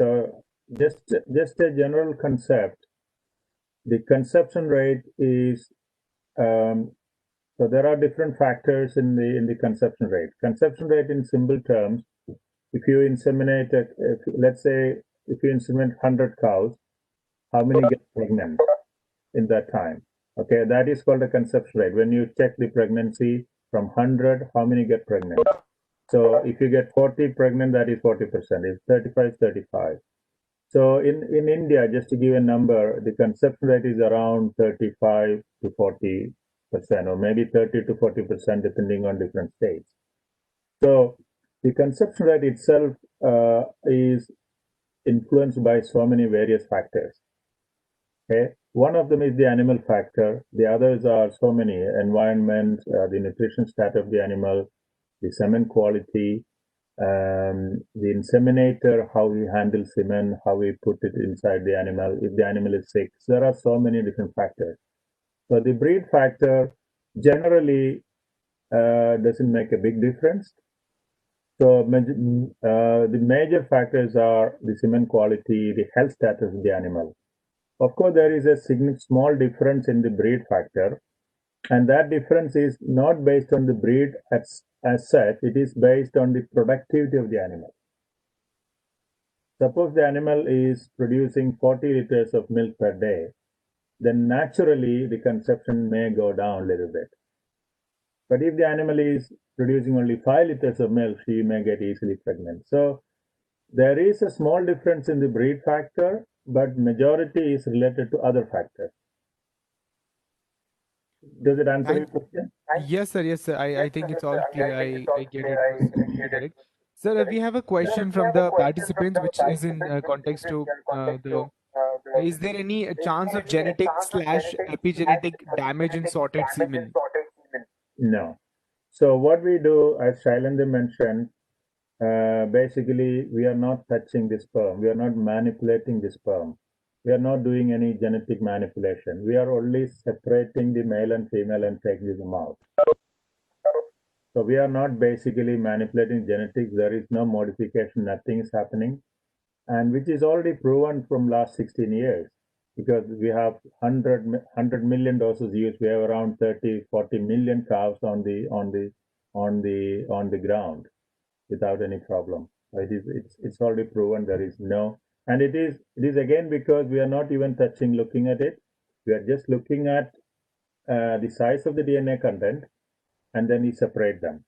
So just a general concept. The conception rate is so there are different factors in the conception rate. Conception rate in simple terms, if you inseminate, let's say if you inseminate 100 cows, how many get pregnant in that time? Okay, that is called a conception rate. When you check the pregnancy from 100, how many get pregnant? So if you get 40 pregnant, that is 40%. If 35, 35. So in India, just to give a number, the conception rate is around 35 to 40%, or maybe 30 to 40%, depending on different states. So the conception rate itself is influenced by so many various factors. Okay, one of them is the animal factor. The others are so many: environment, the nutrition status of the animal, the semen quality, the inseminator, how we handle semen, how we put it inside the animal, if the animal is sick. So there are so many different factors. So the breed factor generally doesn't make a big difference. So the major factors are the semen quality, the health status of the animal. Of course, there is a small difference in the breed factor, and that difference is not based on the breed as such, it is based on the productivity of the animal. Suppose the animal is producing 40 liters of milk per day, then naturally the conception may go down a little bit. But if the animal is producing only 5 liters of milk, she may get easily pregnant. So there is a small difference in the breed factor, but majority is related to other factors. Does it answer your question? Yes, sir. Yes, sir. I think it's all clear. I get it. Completely correct. Sir, we have a question from the participants, which is in context to the. Is there any chance of genetic / epigenetic damage in sorted semen? No. So what we do, as Shailendra mentioned, basically we are not touching the sperm. We are not manipulating the sperm. We are not doing any genetic manipulation. We are only separating the male and female and taking them out. So we are not basically manipulating genetics. There is no modification. Nothing is happening, and which is already proven from last 16 years, because we have 100 million doses used. We have around 30-40 million calves on the ground without any problem. It's already proven. There is no, and it is again because we are not even looking at it. We are just looking at the size of the DNA content, and then we separate them.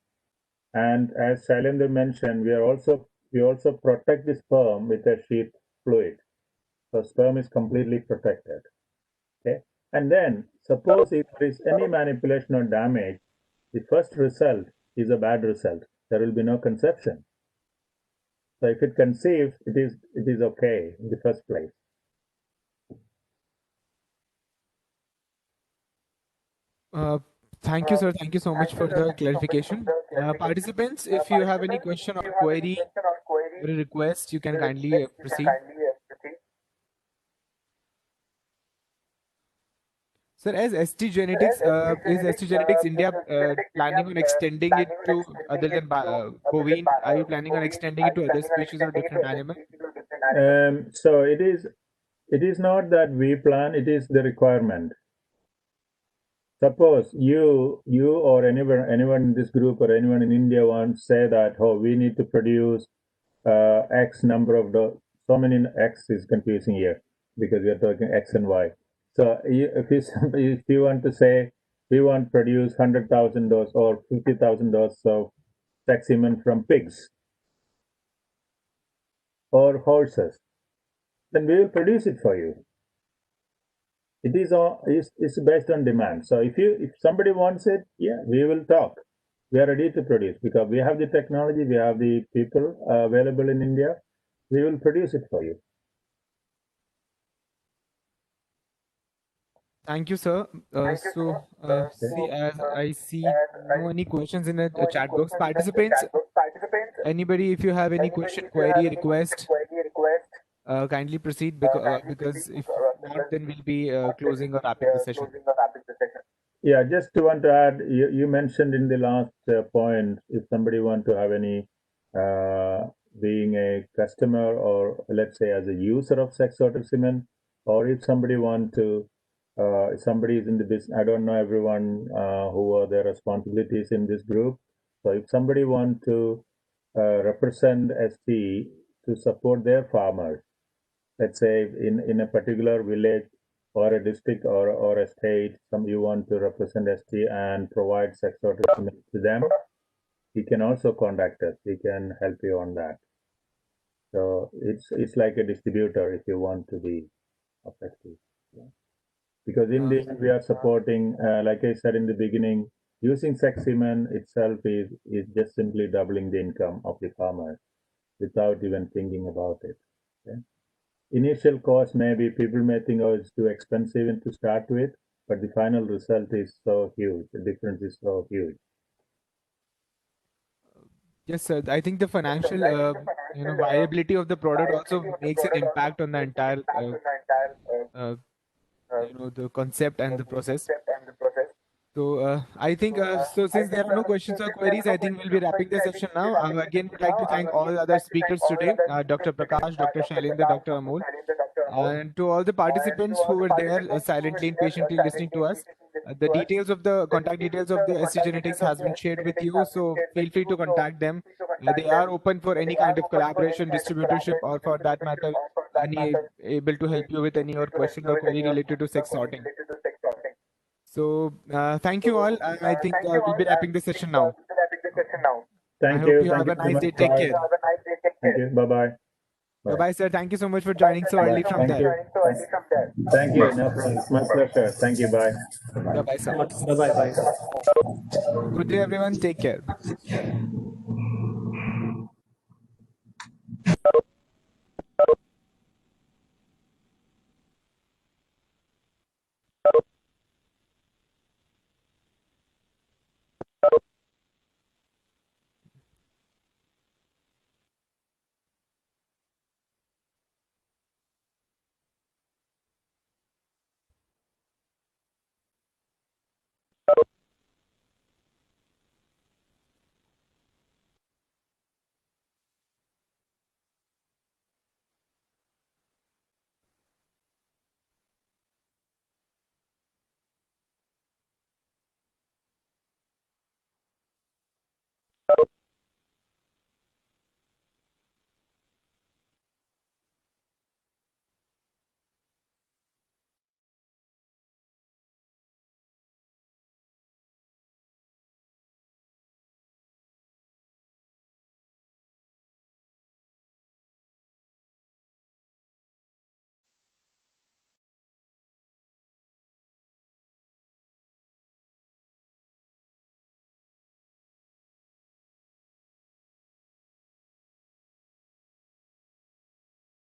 And as Shailendra mentioned, we are also we also protect the sperm with a sheath fluid. So sperm is completely protected. Okay. And then suppose if there is any manipulation or damage, the first result is a bad result. There will be no conception. So if it conceives, it is okay in the first place. Thank you, sir. Thank you so much for the clarification. Participants, if you have any question or query or a request, you can kindly proceed. Sir, as ST Genetics, is ST Genetics India planning on extending it to other than bovine? Are you planning on extending it to other species or different animals? So it is not that we plan, it is the requirement. Suppose you or anyone in this group or anyone in India wants say that, oh, we need to produce X number of so many X is confusing here because we are talking X and Y. So if you want to say we want to produce 100,000 doses or 50,000 doses of sex semen from pigs or horses, then we will produce it for you. It is based on demand. So if somebody wants it, yeah, we will talk. We are ready to produce because we have the technology, we have the people available in India. We will produce it for you. Thank you, sir. See, as I see no any questions in the chat box. Participants, anybody, if you have any question, query, request, kindly proceed because if not, then we'll be closing or wrapping the session. Yeah, just want to add, you mentioned in the last point, if somebody want to have any, being a customer or let's say as a user of sex sorted semen, or if somebody want to, if somebody is in the business, I don't know everyone who are their responsibilities in this group. So if somebody want to represent ST to support their farmers, let's say in a particular village or a district or a state, you want to represent ST and provide sex sorted semen to them, you can also contact us. We can help you on that. So it's like a distributor if you want to be effective. Yeah. Because in the end we are supporting, like I said in the beginning, using sex semen itself is just simply doubling the income of the farmer without even thinking about it. Okay? Initial cost maybe people may think, oh, it's too expensive to start with, but the final result is so huge. The difference is so huge. Yes, sir. I think the financial, viability of the product also makes an impact on the entire, the concept and the process. So I think so. Since there are no questions or queries, I think we'll be wrapping the session now. Again, would like to thank all other speakers today, Dr. Prakash, Dr. Shailendra, Dr. Amol, and to all the participants who were there silently and patiently listening to us. The details of the contact details of the SC Genetics has been shared with you, so feel free to contact them. They are open for any kind of collaboration, distributorship, or for that matter, any able to help you with any or question or query related to sex sorting. So thank you all. I think we'll be wrapping the session now. Thank I you. hope you have a nice day. Take care. Thank you. Bye-bye. Bye bye, sir. Thank you so much for joining so early from Thank there. you. Thank you. No problem. It's my pleasure. Thank you. Bye. Bye bye, sir. Bye bye. Good day, everyone. Take care.